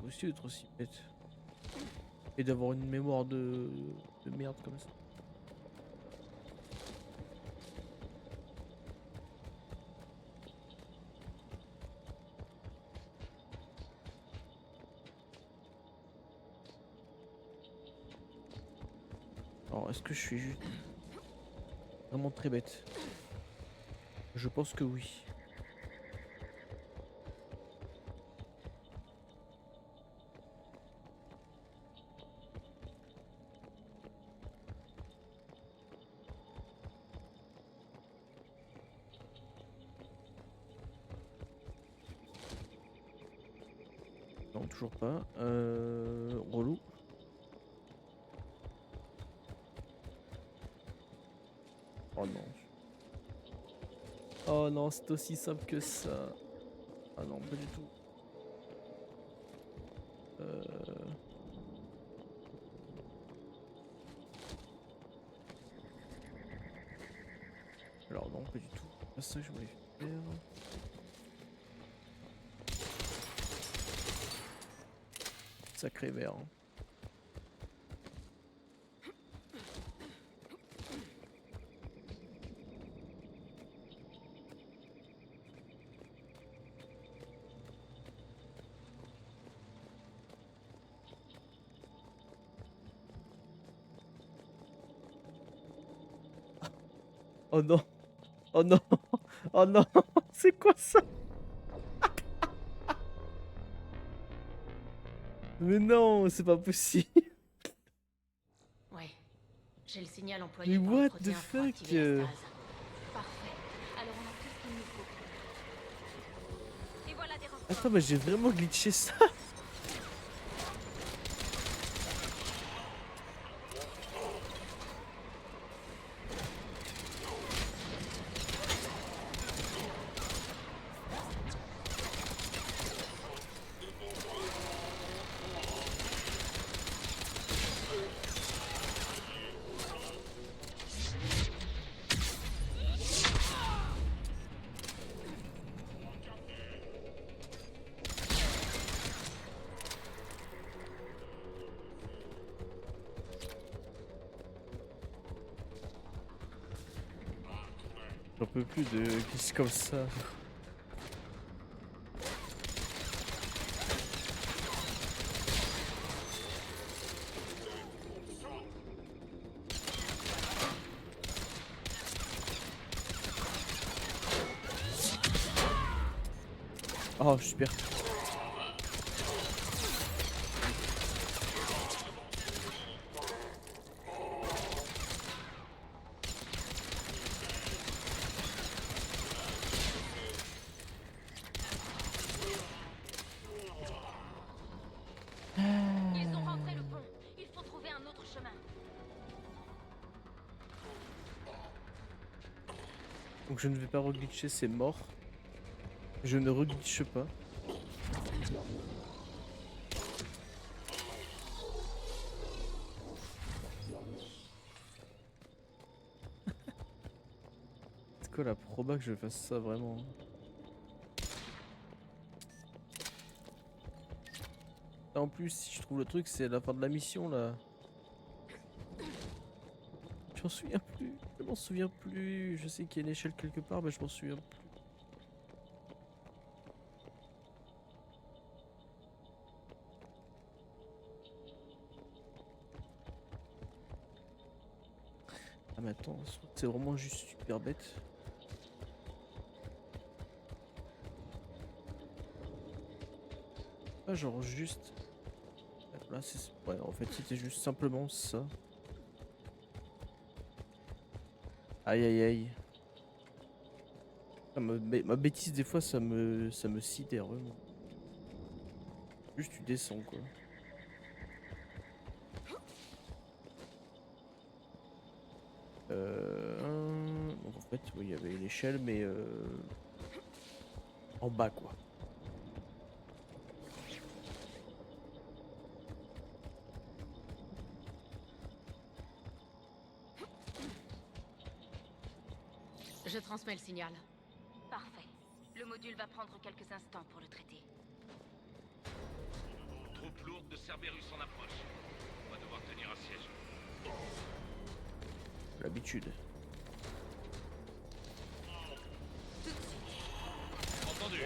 Aussi d'être aussi bête. Et d'avoir une mémoire de merde comme ça. Alors, est-ce que je suis juste vraiment très bête? Je pense que oui. Non, toujours pas. Relou. Oh non. Oh non, c'est aussi simple que ça. Ah non, pas du tout. Alors non, pas du tout. C'est ça que je voulais faire. Sacré vert. Hein. Oh non. Oh non. Oh non. C'est quoi ça? Mais non, c'est pas possible. Ouais. J'ai le signal employé Mais par le what the protéin pour fuck activer la stase. Parfait. Alors on a tout ce qu'il nous faut. Et voilà des renforts. Attends, mais j'ai vraiment glitché ça. J'en peux plus de glitch comme ça. Oh super. Ils ont rentré le pont. Il faut trouver un autre chemin. Donc je ne vais pas reglitcher, c'est mort. Je ne reglitche pas. quoi la proba que je fasse ça vraiment? En plus, si je trouve le truc, c'est la fin de la mission là. Je m'en souviens plus. Je m'en souviens plus. Je sais qu'il y a une échelle quelque part, mais je m'en souviens plus. Ah mais attends, c'est vraiment juste super bête. Ah genre juste... Là c'est... Ouais en fait c'était juste simplement ça. Aïe aïe aïe. Ah, ma bêtise des fois ça me sidère vraiment. Juste tu descends quoi. Donc en fait oui, il y avait l'échelle mais en bas quoi. Je transmets le signal. Parfait. Le module va prendre quelques instants pour le traiter. Troupe lourde de Cerberus en approche. On va devoir tenir un siège. L'habitude. Entendu.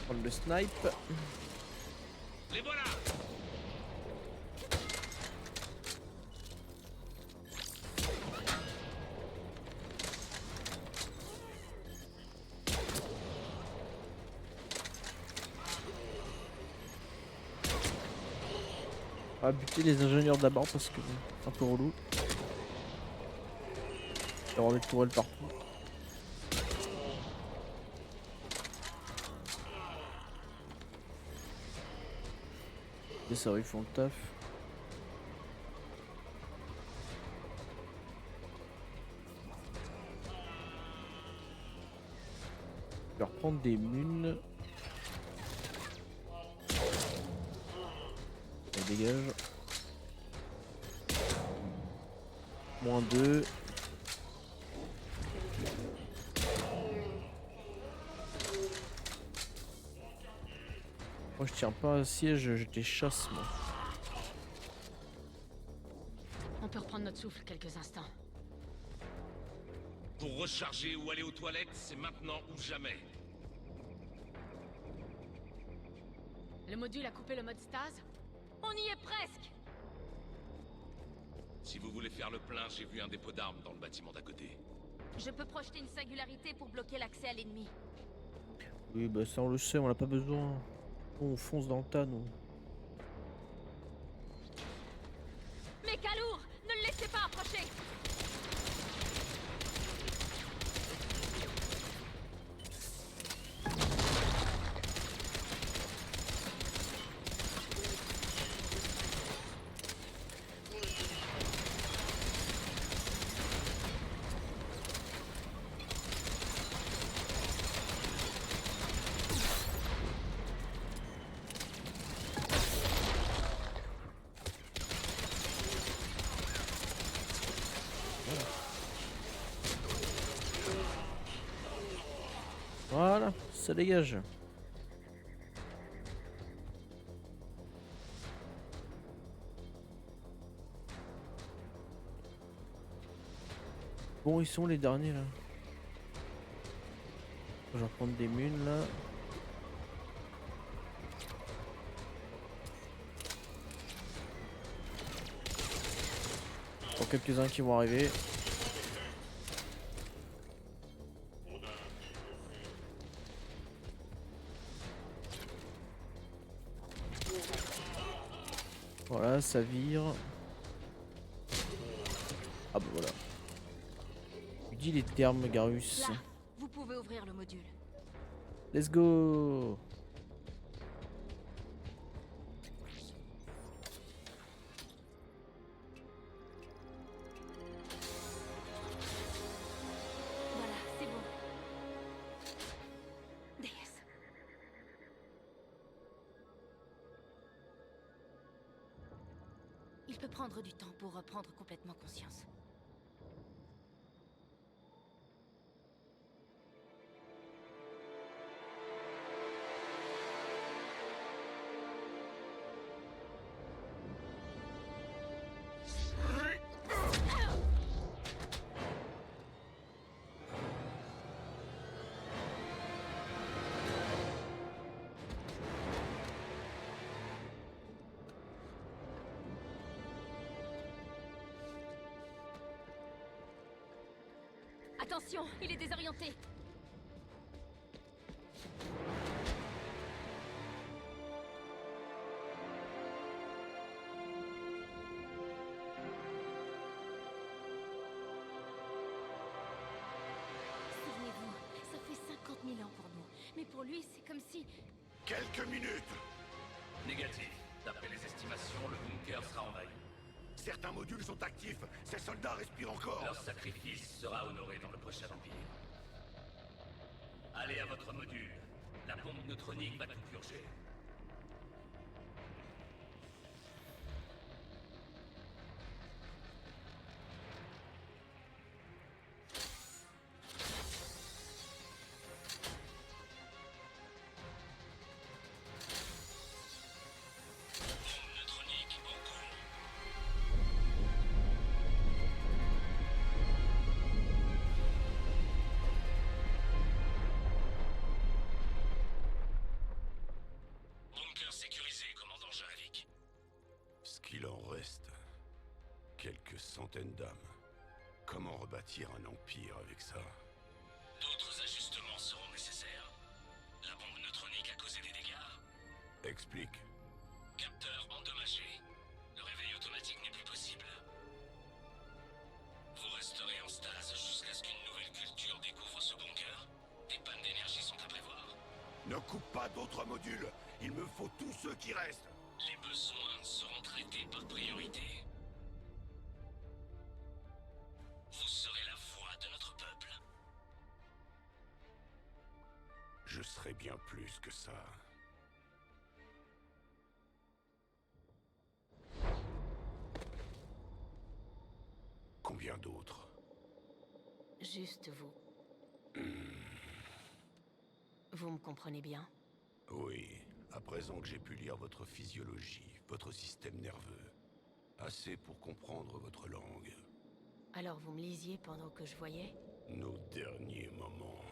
Prendre le snipe. Les voilà. On va buter les ingénieurs d'abord parce que c'est un peu relou. Avoir des tourelles partout. Et ça ils font le taf. Je vais reprendre des munes. Et dégage. -2. Moi je tiens pas un siège, je te chasse moi. On peut reprendre notre souffle quelques instants. Pour recharger ou aller aux toilettes, c'est maintenant ou jamais. Le module a coupé le mode stase? On y est presque! Si vous voulez faire le plein, j'ai vu un dépôt d'armes dans le bâtiment d'à côté. Je peux projeter une singularité pour bloquer l'accès à l'ennemi. Oui bah ça on le sait, on n'a pas besoin. On fonce dans le tas nous. Mais Kalour, ne le laissez pas approcher! Voilà, ça dégage. Bon, ils sont les derniers là. Je vais reprendre des munes là. Pour quelques-uns qui vont arriver. Voilà, ça vire. Ah bah voilà. Tu dis les termes, Garus. Là, vous pouvez ouvrir le module. Let's go. Voilà, c'est bon. Déesse. Il peut prendre du temps pour reprendre complètement conscience. Attention, il est désorienté. Souvenez-vous, ça fait 50 000 ans pour nous. Mais pour lui, c'est comme si... Quelques minutes! Négatif. D'après les estimations, le bunker sera envahi. Certains modules sont actifs. Ces soldats respirent encore. Leur sacrifice sera honoré dans le prochain empire. Allez à votre module. La bombe neutronique va tout purger. Bombe neutronique en cours. Bunker sécurisé, commandant Javik. Ce qu'il en reste. Quelques centaines d'âmes. Comment rebâtir un empire avec ça? D'autres ajustements seront nécessaires. La bombe neutronique a causé des dégâts. Explique. Capteur endommagé. Le réveil automatique n'est plus possible. Vous resterez en stase jusqu'à ce qu'une nouvelle culture découvre ce bunker. Des pannes d'énergie sont à prévoir. Ne coupe pas d'autres modules. Il me faut tous ceux qui restent. Les besoins seront traités par priorité. Vous serez la voix de notre peuple. Je serai bien plus que ça. Combien d'autres? Juste vous. Vous me comprenez bien? Oui, à présent que j'ai pu lire votre physiologie, votre système nerveux. Assez pour comprendre votre langue. Alors vous me lisiez pendant que je voyais? Nos derniers moments.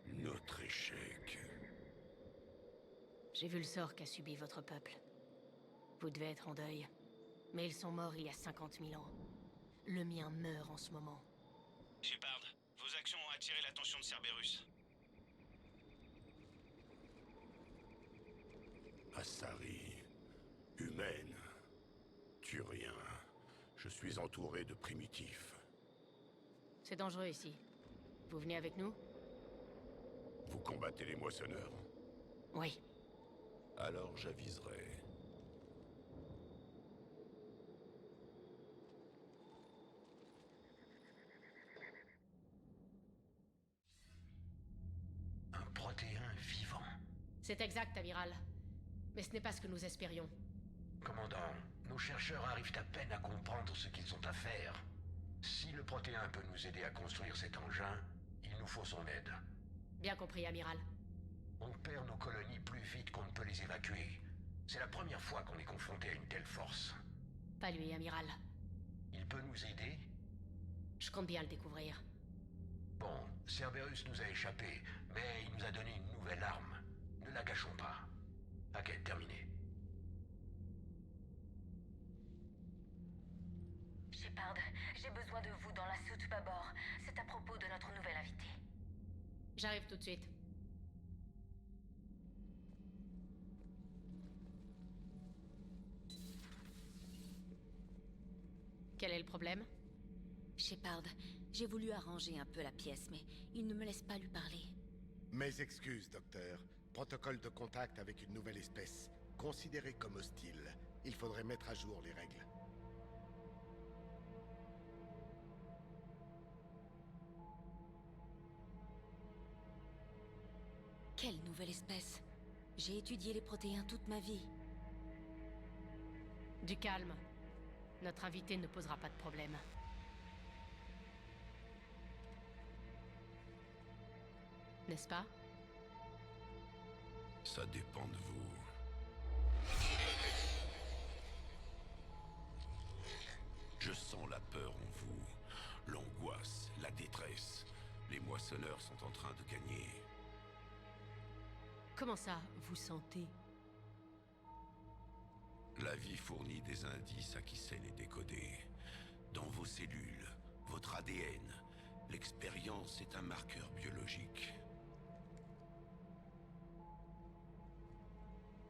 Notre échec. J'ai vu le sort qu'a subi votre peuple. Vous devez être en deuil. Mais ils sont morts il y a 50 000 ans. Le mien meurt en ce moment. Shepard, vos actions ont attiré l'attention de Cerberus. Asari. Humaine. Turien. Je suis entouré de primitifs. C'est dangereux ici. Vous venez avec nous? Vous combattez les moissonneurs? Oui. Alors j'aviserai. Un protéin vivant. C'est exact, amiral. Mais ce n'est pas ce que nous espérions. Commandant, nos chercheurs arrivent à peine à comprendre ce qu'ils ont à faire. Si le protéin peut nous aider à construire cet engin, il nous faut son aide. Bien compris, amiral. On perd nos colonies plus vite qu'on ne peut les évacuer. C'est la première fois qu'on est confronté à une telle force. Pas lui, amiral. Il peut nous aider? Je compte bien le découvrir. Bon, Cerberus nous a échappé, mais il nous a donné une nouvelle arme. Ne la gâchons pas. Enquête terminée. Shepard, j'ai besoin de vous dans la soute bâbord. C'est à propos de notre nouvel invité. J'arrive tout de suite. Quel est le problème? Shepard, j'ai voulu arranger un peu la pièce, mais il ne me laisse pas lui parler. Mes excuses, docteur. Protocole de contact avec une nouvelle espèce. Considérée comme hostile. Il faudrait mettre à jour les règles. Quelle nouvelle espèce? J'ai étudié les protéins toute ma vie. Du calme. Notre invité ne posera pas de problème. N'est-ce pas? Ça dépend de vous. Je sens la peur en vous, l'angoisse, la détresse. Les moissonneurs sont en train de gagner. Comment ça, vous sentez? La vie fournit des indices à qui sait les décoder. Dans vos cellules, votre ADN, L'expérience est un marqueur biologique.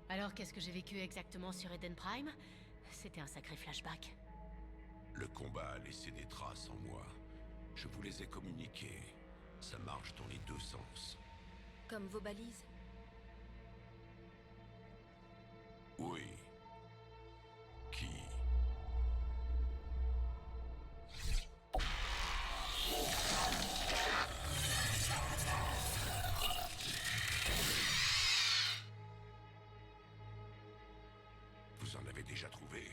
Alors, qu'est-ce que j'ai vécu exactement sur Eden Prime? C'était un sacré flashback. Le combat a laissé des traces en moi. Je vous les ai communiquées. Ça marche dans les deux sens. Comme vos balises? Oui. Qui? Vous en avez déjà trouvé?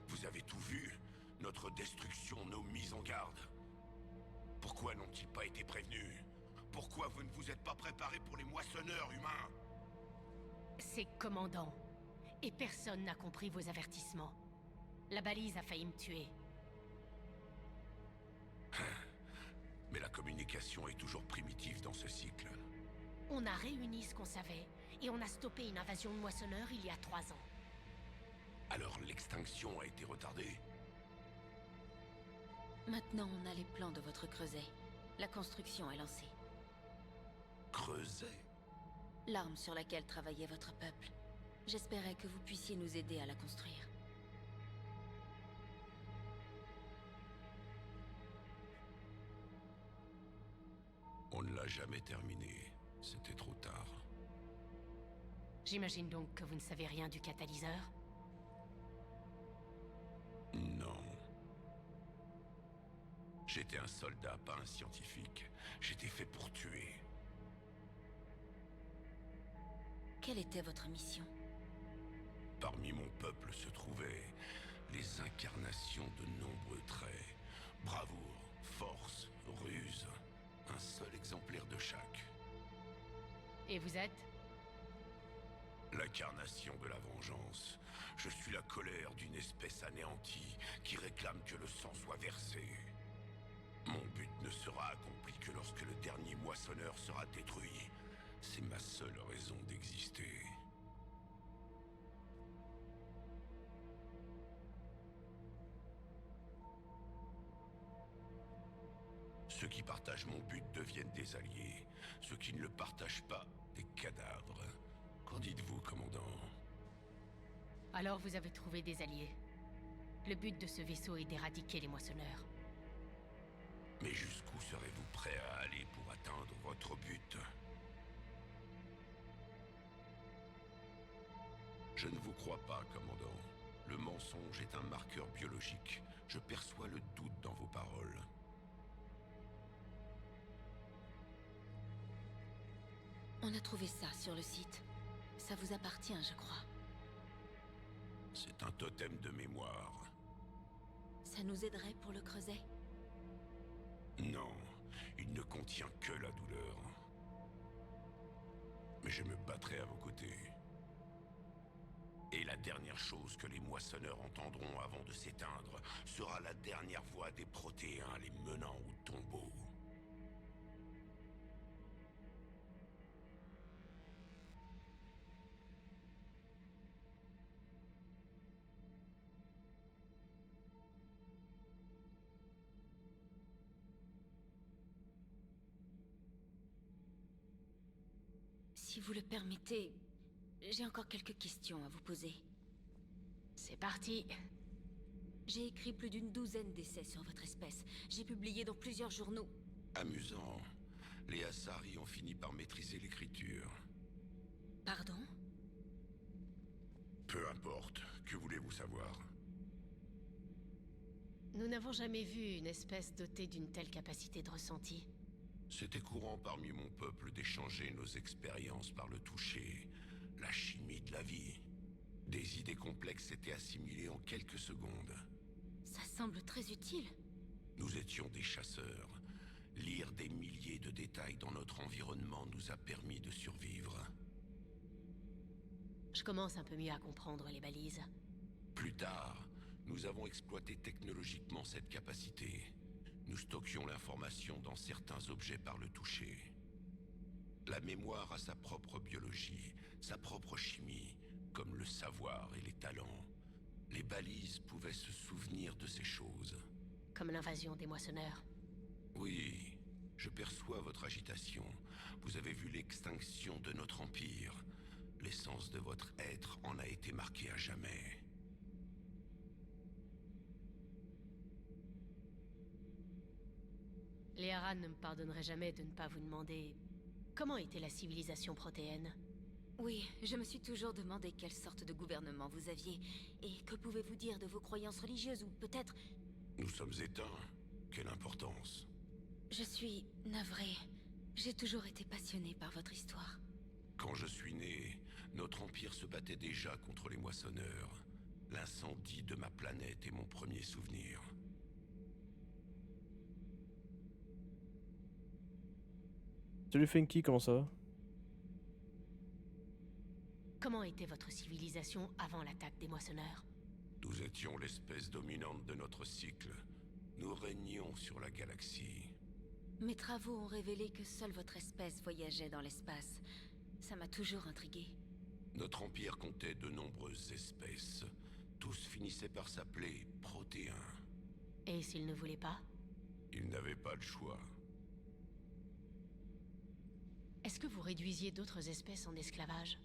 Vous avez tout vu? Notre destruction, nos mises en garde? Pourquoi n'ont-ils pas été prévenus? Pourquoi vous ne vous êtes pas préparés pour les moissonneurs humains? C'est commandant. Et personne n'a compris vos avertissements. La balise a failli me tuer. Mais la communication est toujours primitive dans ce cycle. On a réuni ce qu'on savait, et on a stoppé une invasion de moissonneurs il y a 3 ans. Alors l'extinction a été retardée? Maintenant, on a les plans de votre creuset. La construction est lancée. Creuset? L'arme sur laquelle travaillait votre peuple. J'espérais que vous puissiez nous aider à la construire. On ne l'a jamais terminé. C'était trop tard. J'imagine donc que vous ne savez rien du catalyseur? Non. J'étais un soldat, pas un scientifique. J'étais fait pour tuer. Quelle était votre mission? Parmi mon peuple se trouvaient les incarnations de nombreux traits. Bravoure, force, ruse. Un seul exemplaire de chaque. Et vous êtes? L'incarnation de la vengeance. Je suis la colère d'une espèce anéantie qui réclame que le sang soit versé. Mon but ne sera accompli que lorsque le dernier moissonneur sera détruit. C'est ma seule raison d'exister. Ceux qui partagent mon but deviennent des alliés. Ceux qui ne le partagent pas, des cadavres. Qu'en dites-vous, commandant? Alors vous avez trouvé des alliés. Le but de ce vaisseau est d'éradiquer les moissonneurs. Mais jusqu'où serez-vous prêt à aller pour atteindre votre but? Je ne vous crois pas, commandant. Le mensonge est un marqueur biologique. Je perçois le doute dans vos paroles. On a trouvé ça sur le site. Ça vous appartient, je crois. C'est un totem de mémoire. Ça nous aiderait pour le creuset? Non, il ne contient que la douleur. Mais je me battrai à vos côtés. Et la dernière chose que les moissonneurs entendront avant de s'éteindre sera la dernière voix des Protéens les menant au tombeau. Si vous le permettez, j'ai encore quelques questions à vous poser. C'est parti. J'ai écrit plus d'une douzaine d'essais sur votre espèce. J'ai publié dans plusieurs journaux. Amusant. Les Asari ont fini par maîtriser l'écriture. Pardon? Peu importe. Que voulez-vous savoir? Nous n'avons jamais vu une espèce dotée d'une telle capacité de ressenti. C'était courant parmi mon peuple d'échanger nos expériences par le toucher, la chimie de la vie. Des idées complexes étaient assimilées en quelques secondes. Ça semble très utile. Nous étions des chasseurs. Lire des milliers de détails dans notre environnement nous a permis de survivre. Je commence un peu mieux à comprendre les balises. Plus tard, nous avons exploité technologiquement cette capacité. Nous stockions l'information dans certains objets par le toucher. La mémoire a sa propre biologie, sa propre chimie, comme le savoir et les talents. Les balises pouvaient se souvenir de ces choses. Comme l'invasion des moissonneurs. Oui, Je perçois votre agitation. Vous avez vu l'extinction de notre empire. L'essence de votre être en a été marquée à jamais. Les Haran ne me pardonneraient jamais de ne pas vous demander... Comment était la civilisation protéenne? Oui, je me suis toujours demandé quelle sorte de gouvernement vous aviez. Et que pouvez-vous dire de vos croyances religieuses ou peut-être... Nous sommes éteints. Quelle importance? Je suis navrée. J'ai toujours été passionnée par votre histoire. Quand je suis né, notre empire se battait déjà contre les moissonneurs. L'incendie de ma planète est mon premier souvenir. Salut Funky, comment ça va? Comment était votre civilisation avant l'attaque des moissonneurs? Nous étions l'espèce dominante de notre cycle. Nous régnions sur la galaxie. Mes travaux ont révélé que seule votre espèce voyageait dans l'espace. Ça m'a toujours intrigué. Notre empire comptait de nombreuses espèces. Tous finissaient par s'appeler protéins. Et s'ils ne voulaient pas? Ils n'avaient pas le choix. Est-ce que vous réduisiez d'autres espèces en esclavage?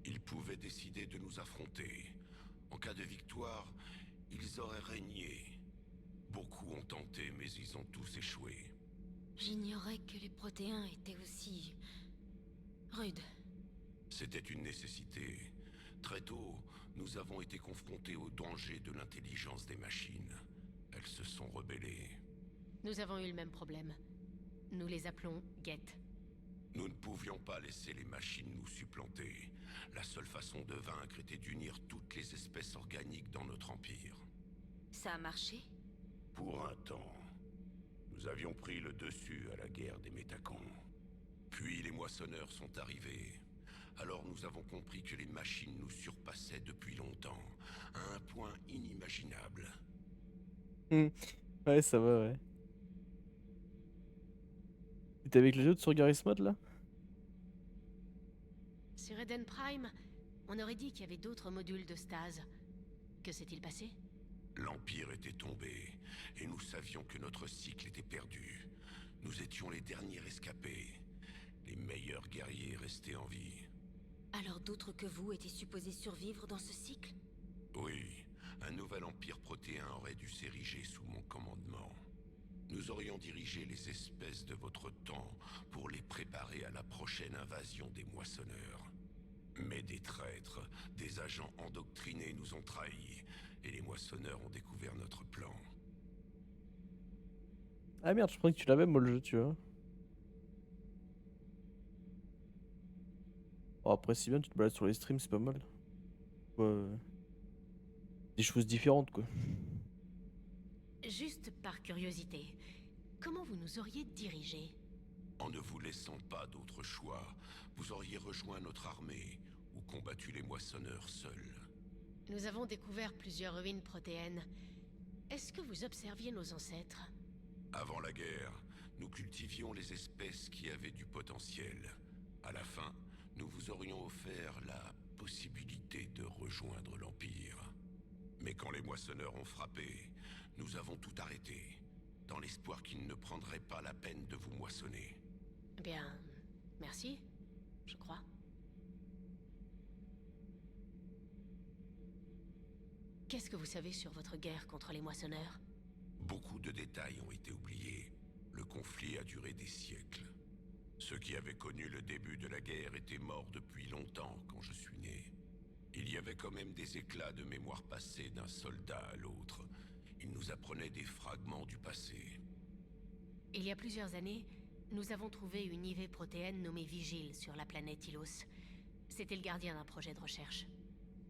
Ils pouvaient décider de nous affronter. En cas de victoire, ils auraient régné. Beaucoup ont tenté, mais ils ont tous échoué. J'ignorais que les protéins étaient aussi... rudes. C'était une nécessité. Très tôt, nous avons été confrontés au danger de l'intelligence des machines. Elles se sont rebellées. Nous avons eu le même problème. Nous les appelons Geth. Nous ne pouvions pas laisser les machines nous supplanter. La seule façon de vaincre était d'unir toutes les espèces organiques dans notre empire. Ça a marché? Pour un temps. Nous avions pris le dessus à la guerre des Métacons. Puis les moissonneurs sont arrivés. Alors nous avons compris que les machines nous surpassaient depuis longtemps, à un point inimaginable. Ouais, ça va, ouais. T'es avec les autres sur Garry's Mod, là? Sur Eden Prime, on aurait dit qu'il y avait d'autres modules de stase. Que s'est-il passé? L'Empire était tombé, et nous savions que notre cycle était perdu. Nous étions les derniers rescapés. Les meilleurs guerriers restés en vie. Alors d'autres que vous étaient supposés survivre dans ce cycle? Oui, un nouvel empire protéen aurait dû s'ériger sous mon commandement. Nous aurions dirigé les espèces de votre temps pour les préparer à la prochaine invasion des moissonneurs. Mais des traîtres, des agents endoctrinés nous ont trahis, et les moissonneurs ont découvert notre plan. Ah merde, je croyais que tu l'avais, moi, le jeu, tu vois. Oh, après, si bien tu te balades sur les streams, c'est pas mal. Ouais, des choses différentes, quoi. Juste par curiosité, comment vous nous auriez dirigés? En ne vous laissant pas d'autre choix, vous auriez rejoint notre armée ou combattu les moissonneurs seuls. Nous avons découvert plusieurs ruines protéennes. Est-ce que vous observiez nos ancêtres? Avant la guerre, nous cultivions les espèces qui avaient du potentiel. À la fin, nous vous aurions offert la possibilité de rejoindre l'Empire. Mais quand les moissonneurs ont frappé, nous avons tout arrêté, dans l'espoir qu'ils ne prendraient pas la peine de vous moissonner. Bien, merci, je crois. Qu'est-ce que vous savez sur votre guerre contre les moissonneurs? Beaucoup de détails ont été oubliés. Le conflit a duré des siècles. Ceux qui avaient connu le début de la guerre étaient morts depuis longtemps quand je suis né. Il y avait quand même des éclats de mémoire passée d'un soldat à l'autre. Ils nous apprenaient des fragments du passé. Il y a plusieurs années, nous avons trouvé une IV protéenne nommée Vigile sur la planète Ilos. C'était le gardien d'un projet de recherche.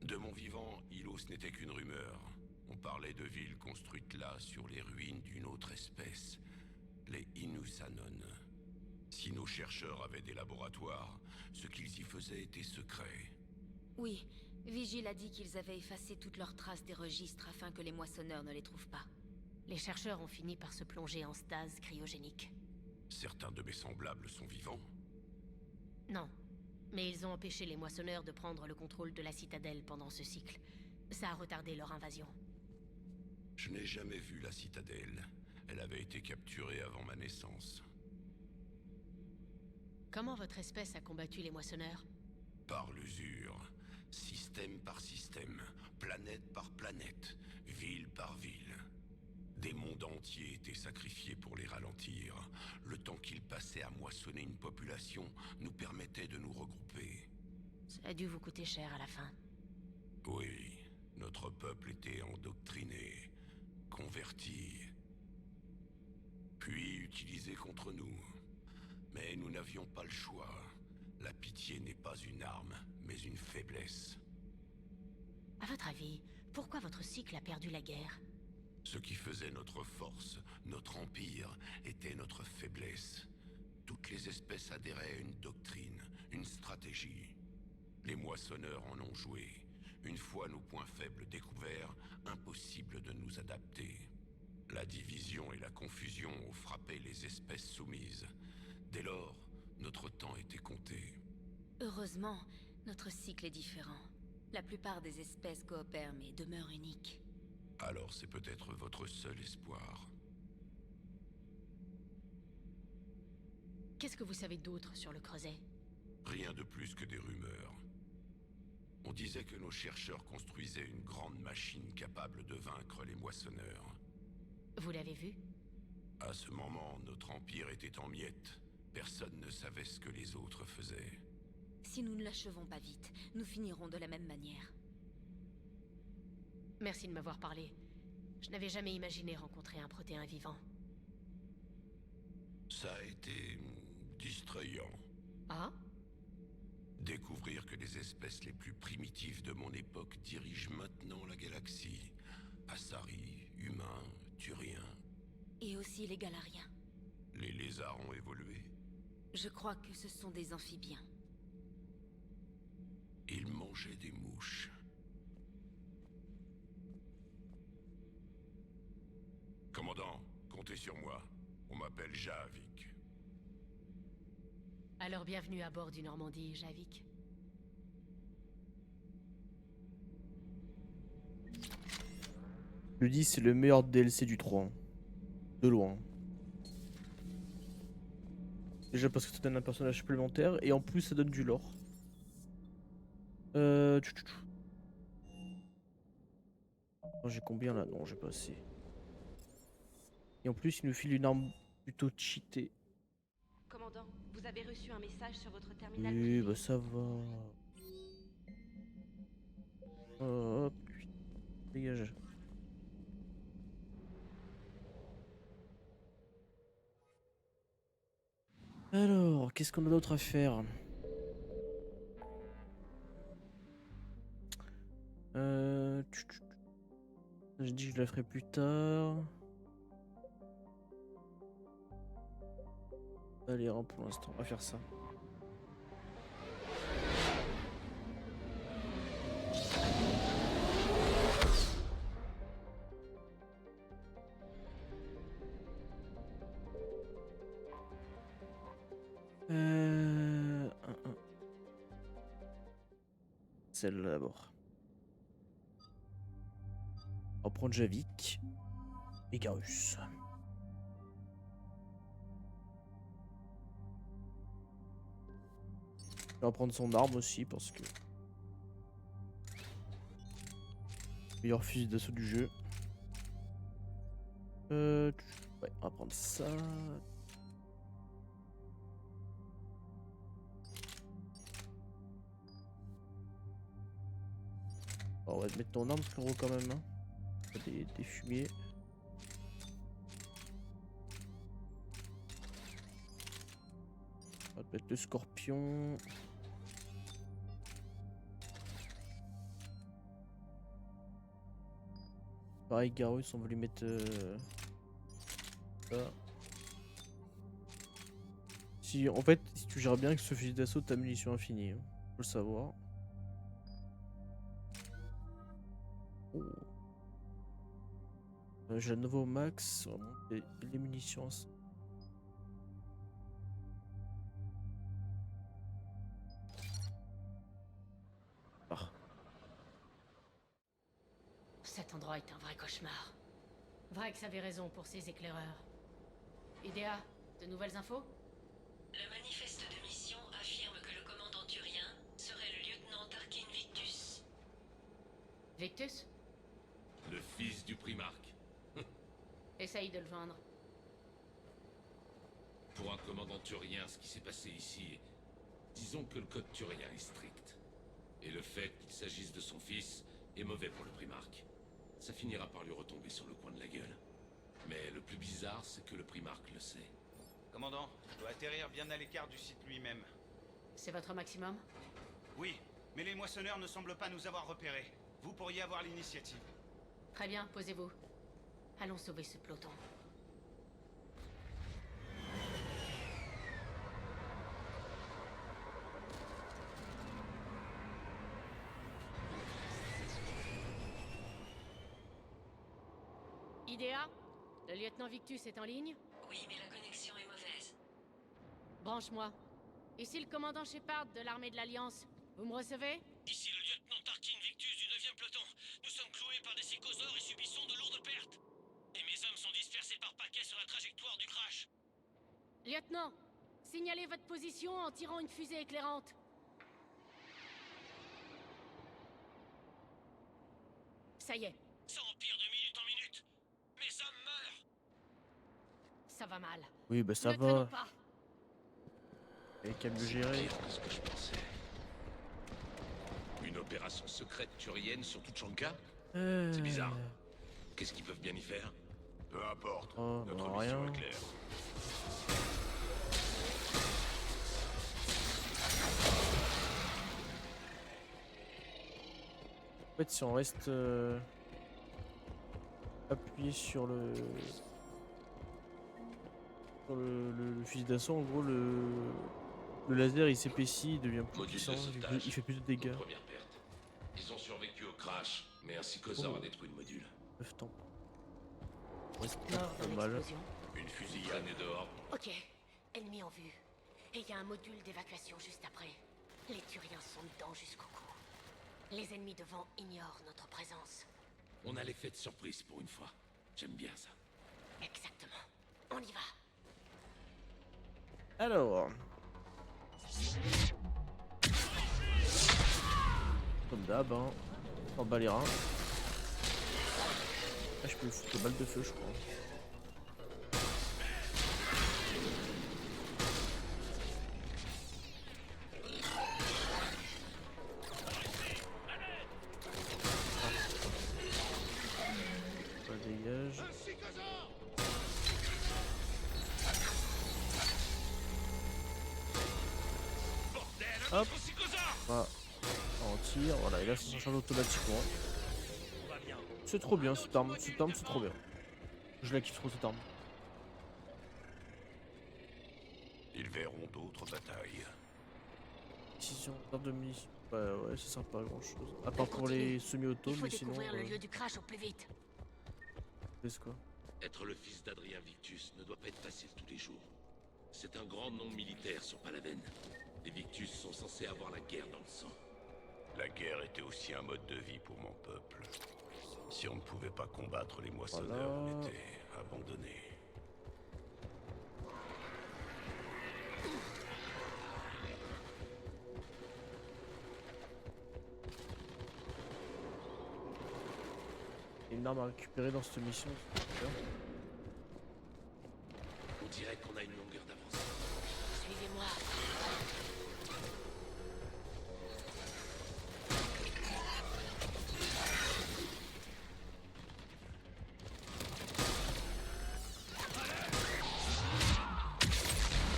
De mon vivant, Ilos n'était qu'une rumeur. On parlait de villes construites là sur les ruines d'une autre espèce, les Inusanon. Si nos chercheurs avaient des laboratoires, ce qu'ils y faisaient était secret. Oui, Vigile a dit qu'ils avaient effacé toutes leurs traces des registres afin que les moissonneurs ne les trouvent pas. Les chercheurs ont fini par se plonger en stase cryogénique. Certains de mes semblables sont vivants? Non, mais ils ont empêché les moissonneurs de prendre le contrôle de la citadelle pendant ce cycle. Ça a retardé leur invasion. Je n'ai jamais vu la citadelle. Elle avait été capturée avant ma naissance. Comment votre espèce a combattu les moissonneurs? Par l'usure, système par système, planète par planète, ville par ville. Des mondes entiers étaient sacrifiés pour les ralentir. Le temps qu'ils passaient à moissonner une population nous permettait de nous regrouper. Ça a dû vous coûter cher à la fin. Oui, notre peuple était endoctriné, converti, puis utilisé contre nous. Mais nous n'avions pas le choix. La pitié n'est pas une arme, mais une faiblesse. À votre avis, pourquoi votre cycle a perdu la guerre? Ce qui faisait notre force, notre empire, était notre faiblesse. Toutes les espèces adhéraient à une doctrine, une stratégie. Les moissonneurs en ont joué. Une fois nos points faibles découverts, impossible de nous adapter. La division et la confusion ont frappé les espèces soumises. Dès lors, notre temps était compté. Heureusement, notre cycle est différent. La plupart des espèces coopèrent mais demeurent uniques. Alors c'est peut-être votre seul espoir. Qu'est-ce que vous savez d'autre sur le Creuset? Rien de plus que des rumeurs. On disait que nos chercheurs construisaient une grande machine capable de vaincre les moissonneurs. Vous l'avez vu? À ce moment, notre empire était en miettes. Personne ne savait ce que les autres faisaient. Si nous ne l'achevons pas vite, nous finirons de la même manière. Merci de m'avoir parlé. Je n'avais jamais imaginé rencontrer un protéin vivant. Ça a été distrayant. Ah? Découvrir que les espèces les plus primitives de mon époque dirigent maintenant la galaxie. Asari, humains, turiens. Et aussi les Galariens. Les lézards ont évolué. Je crois que ce sont des amphibiens. Ils mangeaient des mouches. Commandant, comptez sur moi. On m'appelle Javik. Alors bienvenue à bord du Normandie, Javik. Le 10, c'est le meilleur DLC du 3. De loin. Déjà parce que ça donne un personnage supplémentaire et en plus ça donne du lore. J'ai combien là? Non, j'ai pas assez. Et en plus, il nous file une arme plutôt cheatée. Commandant, vous avez reçu un message sur votre terminal. Oui, bah ça va. Hop, dégage. Alors, qu'est-ce qu'on a d'autre à faire? J'ai dit que je la ferai plus tard. Allez, pour l'instant, on va faire ça. Celle-là d'abord. On va prendre Javik et Garus. On va prendre son arme aussi parce que meilleur fusil d'assaut du jeu. Ouais, on va prendre ça. On va te mettre ton arme frérot quand même. Hein. Des fumiers. On va te mettre le scorpion. Pareil Garus, on va lui mettre ça. Si, en fait, si tu gères bien que ce fusil d'assaut, t'as munition infinie. Hein. Faut le savoir. Oh. J'ai un nouveau max, vraiment, les munitions. Ah. Cet endroit est un vrai cauchemar. Vrax avait raison pour ses éclaireurs. Idea, de nouvelles infos? Le manifeste de mission Victus? Le fils du primarque. Essaye de le joindre. Pour un commandant turien, ce qui s'est passé ici, disons que le code turien est strict. Et le fait qu'il s'agisse de son fils est mauvais pour le primarque. Ça finira par lui retomber sur le coin de la gueule. Mais le plus bizarre, c'est que le primarque le sait. Commandant, je dois atterrir bien à l'écart du site lui-même. C'est votre maximum? Oui, mais les moissonneurs ne semblent pas nous avoir repérés. Vous pourriez avoir l'initiative. Très bien, posez-vous. Allons sauver ce peloton. Idea? Le lieutenant Victus est en ligne? Oui, mais la connexion est mauvaise. Branche-moi. Ici le commandant Shepard de l'armée de l'Alliance. Vous me recevez? Ici le lieutenant Tarkin Victus du 9e peloton. Nous sommes cloués par des psychosaures et subissons de lourdes pertes. Et mes hommes sont dispersés par paquets sur la trajectoire du crash. Lieutenant, signalez votre position en tirant une fusée éclairante. Ça y est. Ça empire de minute en minute. Mes hommes meurent. Ça va mal. Oui, bah ça Ne traînons va. pas. Et qu'à mieux gérer. Pire que ce que je pensais. Une opération secrète turienne sur toute Shanka? C'est bizarre. Qu'est-ce qu'ils peuvent bien y faire? Peu importe. Oh, Notre bah, mission rien. est claire. En fait, si on reste appuyé sur le fusil d'assaut, en gros, le laser il s'épaissit, il devient plus Module de puissant, sauvetage. il fait plus de dégâts. Première perte. Ils ont survécu au crash, mais un psychosaure a détruit le module. 9 temps. Ouais, c'est Mort pas dans mal. l'explosion. Une fusillade. Traînée dehors. Ok, ennemi en vue. Et il y a un module d'évacuation juste après. Les Turiens sont dedans jusqu'au cou. Les ennemis devant ignorent notre présence. On a l'effet de surprise pour une fois. J'aime bien ça. Exactement. On y va. Alors. Comme d'hab, hein. En bas les reins. Ah, je peux foutre les balles de feu, je crois. Ça dégage. Hop. Voilà. On tire, voilà, et là ça s'encharge automatiquement. C'est trop bien cette arme, c'est trop bien. Je la kiffe trop cette arme. Ils verront d'autres batailles. Décision d'arme de munitions. Ouais, ça sert pas à grand chose. À part pour les semi-auto, Il faut mais sinon. découvrir le lieu du crash au plus vite. C'est quoi? Être le fils d'Adrien Victus ne doit pas être facile tous les jours. C'est un grand nom militaire sur Palaven. Les Victus sont censés avoir la guerre dans le sang. La guerre était aussi un mode de vie pour mon peuple. Si on ne pouvait pas combattre les moissonneurs, on était abandonnés. Il y a une arme à récupérer dans cette mission. On dirait qu'on a une longueur d'avance. Suivez-moi.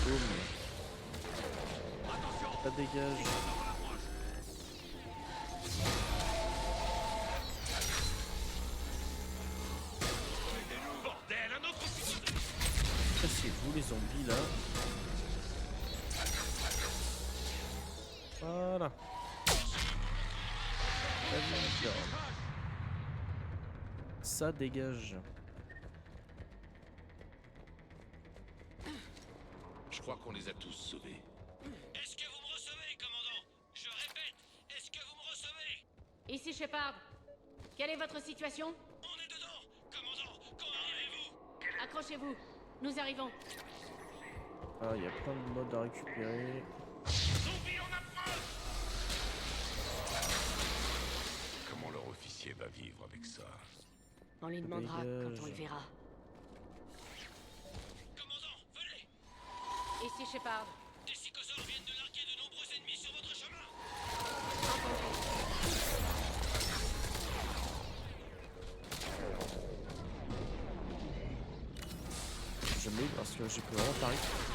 Boum. Ça dégage. Cassez-vous les zombies là. Voilà. Ça dégage. Je crois qu'on les a tous sauvés. Est-ce que vous me recevez, commandant? Je répète, est-ce que vous me recevez? Ici Shepard. Quelle est votre situation? On est dedans. Commandant, quand arrivez-vous? Accrochez-vous. Nous arrivons. Ah, il y a plein de modes à récupérer. Zombie en approche! Comment leur officier va va vivre avec ça. On lui demandera quand on le verra. Commandant, venez! Ici Shepard. Des psychosaures viennent de larguer de nombreux ennemis sur votre chemin! Jamais, parce que j'ai pris vraiment tarif.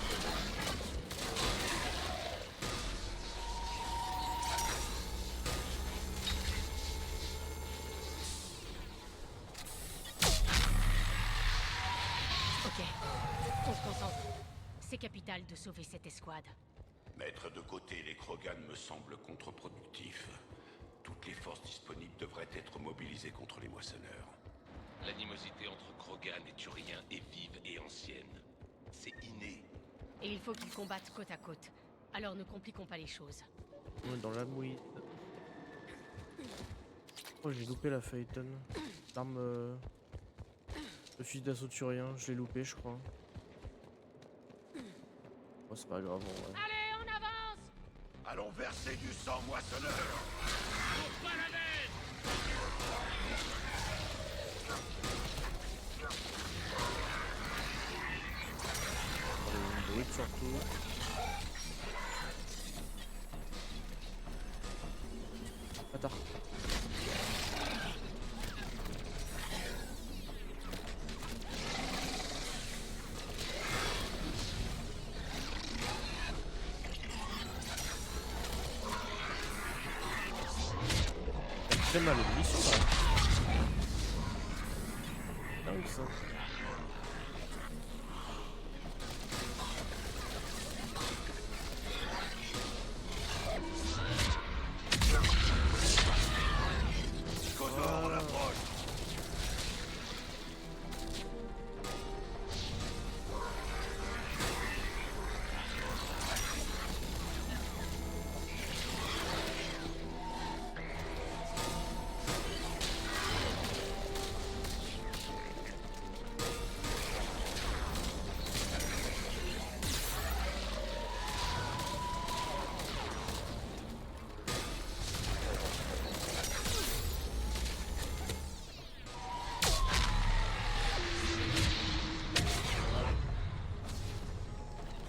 Ok, on se concentre. C'est capital de sauver cette escouade. Mettre de côté les Krogan me semble contre-productif. Toutes les forces disponibles devraient être mobilisées contre les moissonneurs. L'animosité entre Krogan et Turiens est vive et ancienne. C'est inné. Et il faut qu'ils combattent côte à côte. Alors ne compliquons pas les choses. On est dans la mouille. Oh, j'ai loupé la Phaeton. L'arme... Le fusil d'assaut turien, je l'ai loupé, je crois. Oh, c'est pas grave, en vrai. Allez, on avance! Allons verser du sang moissonneur! Pour Paladin! Allez, une brute surtout. Attends. Très mal au mission ça. Dingue ça. Kotor, l'approche!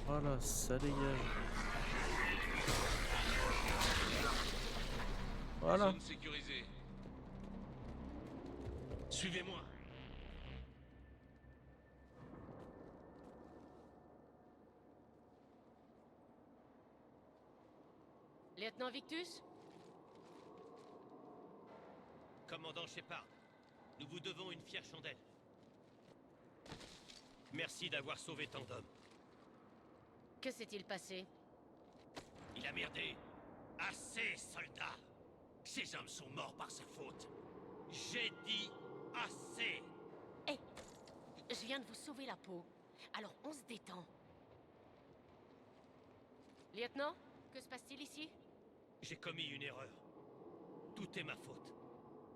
Voilà, ça dégage. Voilà. Zone sécurisée. Suivez-moi. Lieutenant Victus? Commandant Shepard, nous vous devons une fière chandelle. Merci d'avoir sauvé tant d'hommes. Que s'est-il passé? Il a merdé. Assez, soldats. Ces hommes sont morts par sa faute. J'ai dit assez. Hé, je viens de vous sauver la peau. Alors on se détend. Lieutenant, que se passe-t-il ici? J'ai commis une erreur. Tout est ma faute.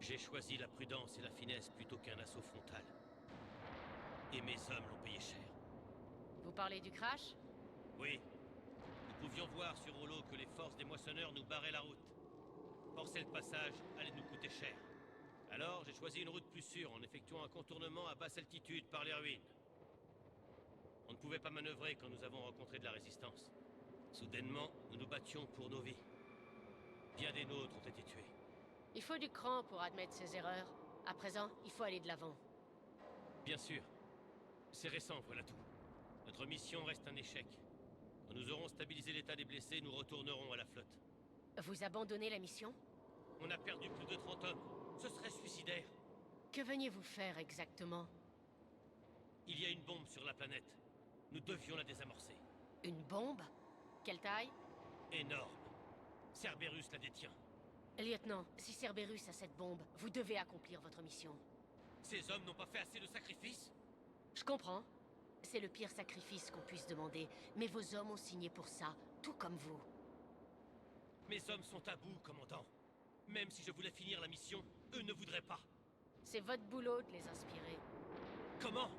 J'ai choisi la prudence et la finesse plutôt qu'un assaut frontal. Et mes hommes l'ont payé cher. Vous parlez du crash? Oui. Nous pouvions voir sur Holo que les forces des moissonneurs nous barraient la route. Forcer le passage allait nous coûter cher. Alors j'ai choisi une route plus sûre en effectuant un contournement à basse altitude par les ruines. On ne pouvait pas manœuvrer quand nous avons rencontré de la résistance. Soudainement, nous nous battions pour nos vies. Bien des nôtres ont été tués. Il faut du cran pour admettre ses erreurs. À présent, il faut aller de l'avant. Bien sûr. C'est récent, voilà tout. Notre mission reste un échec. Quand nous aurons stabilisé l'état des blessés, nous retournerons à la flotte. Vous abandonnez la mission? On a perdu plus de 30 hommes. Ce serait suicidaire. Que veniez-vous faire exactement? Il y a une bombe sur la planète. Nous devions la désamorcer. Une bombe? Quelle taille? Énorme. Cerberus la détient. Lieutenant, si Cerberus a cette bombe, vous devez accomplir votre mission. Ces hommes n'ont pas fait assez de sacrifices? Je comprends. C'est le pire sacrifice qu'on puisse demander, mais vos hommes ont signé pour ça, tout comme vous. Mes hommes sont à bout, commandant. Même si je voulais finir la mission, eux ne voudraient pas. C'est votre boulot de les inspirer. Comment?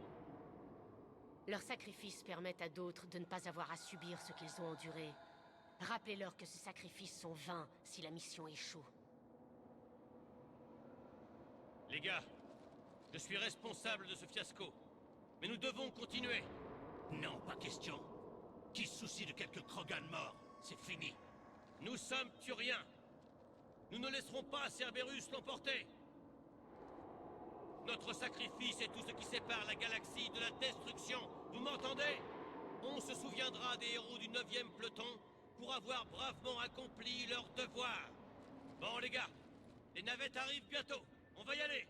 Leurs sacrifices permettent à d'autres de ne pas avoir à subir ce qu'ils ont enduré. Rappelez-leur que ces sacrifices sont vains si la mission échoue. Les gars, je suis responsable de ce fiasco. Mais nous devons continuer. Non, pas question. Qui se soucie de quelques Krogan morts? C'est fini. Nous sommes Turiens. Nous ne laisserons pas Cerberus l'emporter. Notre sacrifice est tout ce qui sépare la galaxie de la destruction. Vous m'entendez? On se souviendra des héros du 9e peloton pour avoir bravement accompli leur devoir. Bon les gars, les navettes arrivent bientôt. On va y aller.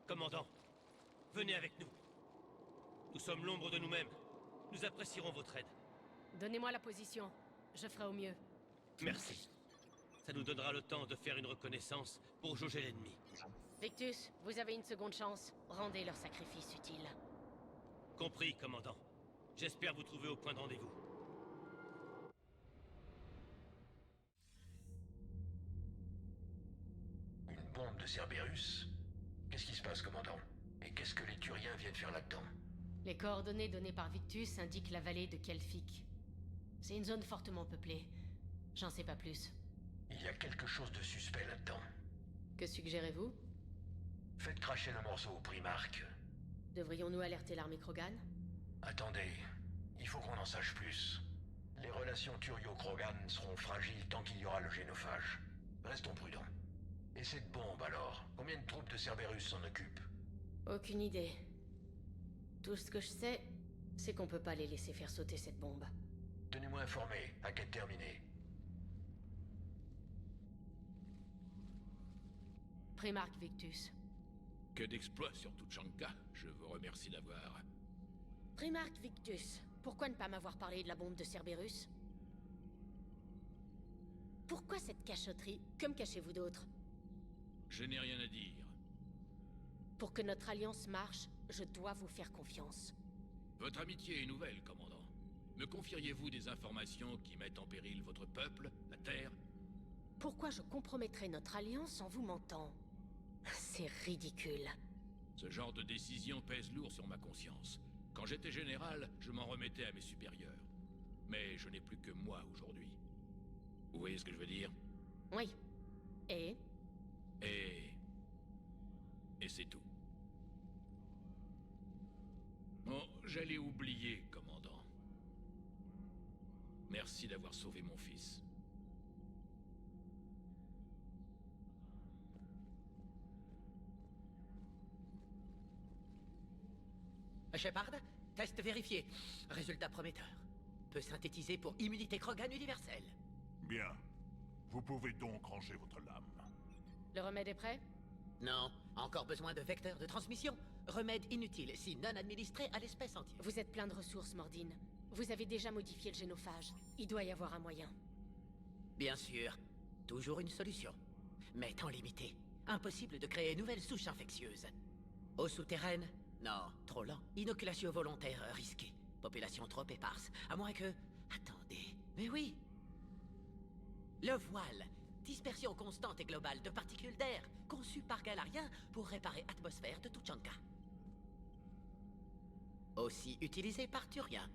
Commandant, venez avec nous. Nous sommes l'ombre de nous-mêmes. Nous apprécierons votre aide. Donnez-moi la position. Je ferai au mieux. Merci. Ça nous donnera le temps de faire une reconnaissance pour jauger l'ennemi. Victus, vous avez une seconde chance. Rendez leur sacrifice utile. Compris, commandant. J'espère vous trouver au point de rendez-vous. Une bombe de Cerberus? Qu'est-ce qui se passe, commandant? Et qu'est-ce que les Turiens viennent faire là-dedans? Les coordonnées données par Victus indiquent la vallée de Kelfik. C'est une zone fortement peuplée. J'en sais pas plus. Il y a quelque chose de suspect là-dedans. Que suggérez-vous? Faites cracher le morceau au Primarque. Devrions-nous alerter l'armée Krogan? Attendez, il faut qu'on en sache plus. Les relations Turio-Krogan seront fragiles tant qu'il y aura le génophage. Restons prudents. Et cette bombe alors? Combien de troupes de Cerberus s'en occupent? Aucune idée. Tout ce que je sais, c'est qu'on peut pas les laisser faire sauter cette bombe. Tenez-moi informé, enquête terminée. Primarque Victus. Que d'exploits sur Tuchanka. Je vous remercie d'avoir... Primarque Victus, pourquoi ne pas m'avoir parlé de la bombe de Cerberus? Pourquoi cette cachotterie? Que me cachez-vous d'autre? Je n'ai rien à dire. Pour que notre alliance marche, je dois vous faire confiance. Votre amitié est nouvelle, commandant. Me confieriez-vous des informations qui mettent en péril votre peuple, la Terre? Pourquoi je compromettrais notre alliance en vous mentant? C'est ridicule. Ce genre de décision pèse lourd sur ma conscience. Quand j'étais général, je m'en remettais à mes supérieurs. Mais je n'ai plus que moi aujourd'hui. Vous voyez ce que je veux dire? Oui. Et c'est tout. Bon, j'allais oublier, commandant. Merci d'avoir sauvé mon fils. Shepard, test vérifié. Résultat prometteur. Peut synthétiser pour immunité Krogan universelle. Bien. Vous pouvez donc ranger votre lame. le remède est prêt? Non, encore besoin de vecteurs de transmission. Remède inutile, si non administré à l'espèce entière. Vous êtes plein de ressources, Mordine. Vous avez déjà modifié le génophage. Il doit y avoir un moyen. Bien sûr. Toujours une solution. Mais temps limité. Impossible de créer une nouvelle souche infectieuse. Eau souterraine? Non, trop lent. Inoculation volontaire risquée. Population trop éparse. À moins que... Attendez. Mais oui! Le voile. Dispersion constante et globale de particules d'air, conçue par Galariens pour réparer l'atmosphère de Tuchanka. Aussi utilisé par Turiens.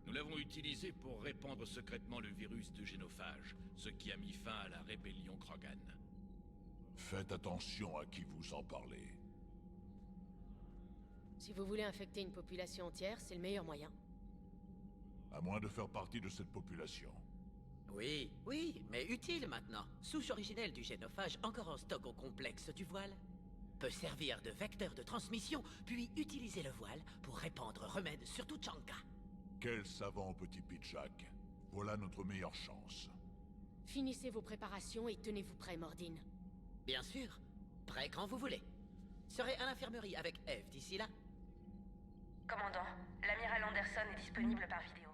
Nous l'avons utilisé pour répandre secrètement le virus de génophage, ce qui a mis fin à la rébellion Krogan. Faites attention à qui vous en parlez. Si vous voulez infecter une population entière, c'est le meilleur moyen. À moins de faire partie de cette population. Oui, mais utile maintenant. Souche originelle du génophage encore en stock au complexe du voile. Peut servir de vecteur de transmission, puis utiliser le voile pour répandre remède sur Tuchanka. Quel savant petit Pitchak. Voilà notre meilleure chance. Finissez vos préparations et tenez-vous prêts, Mordine. Bien sûr. Prêt quand vous voulez. Serez à l'infirmerie avec Eve d'ici là. Commandant, l'amiral Anderson est disponible par vidéo.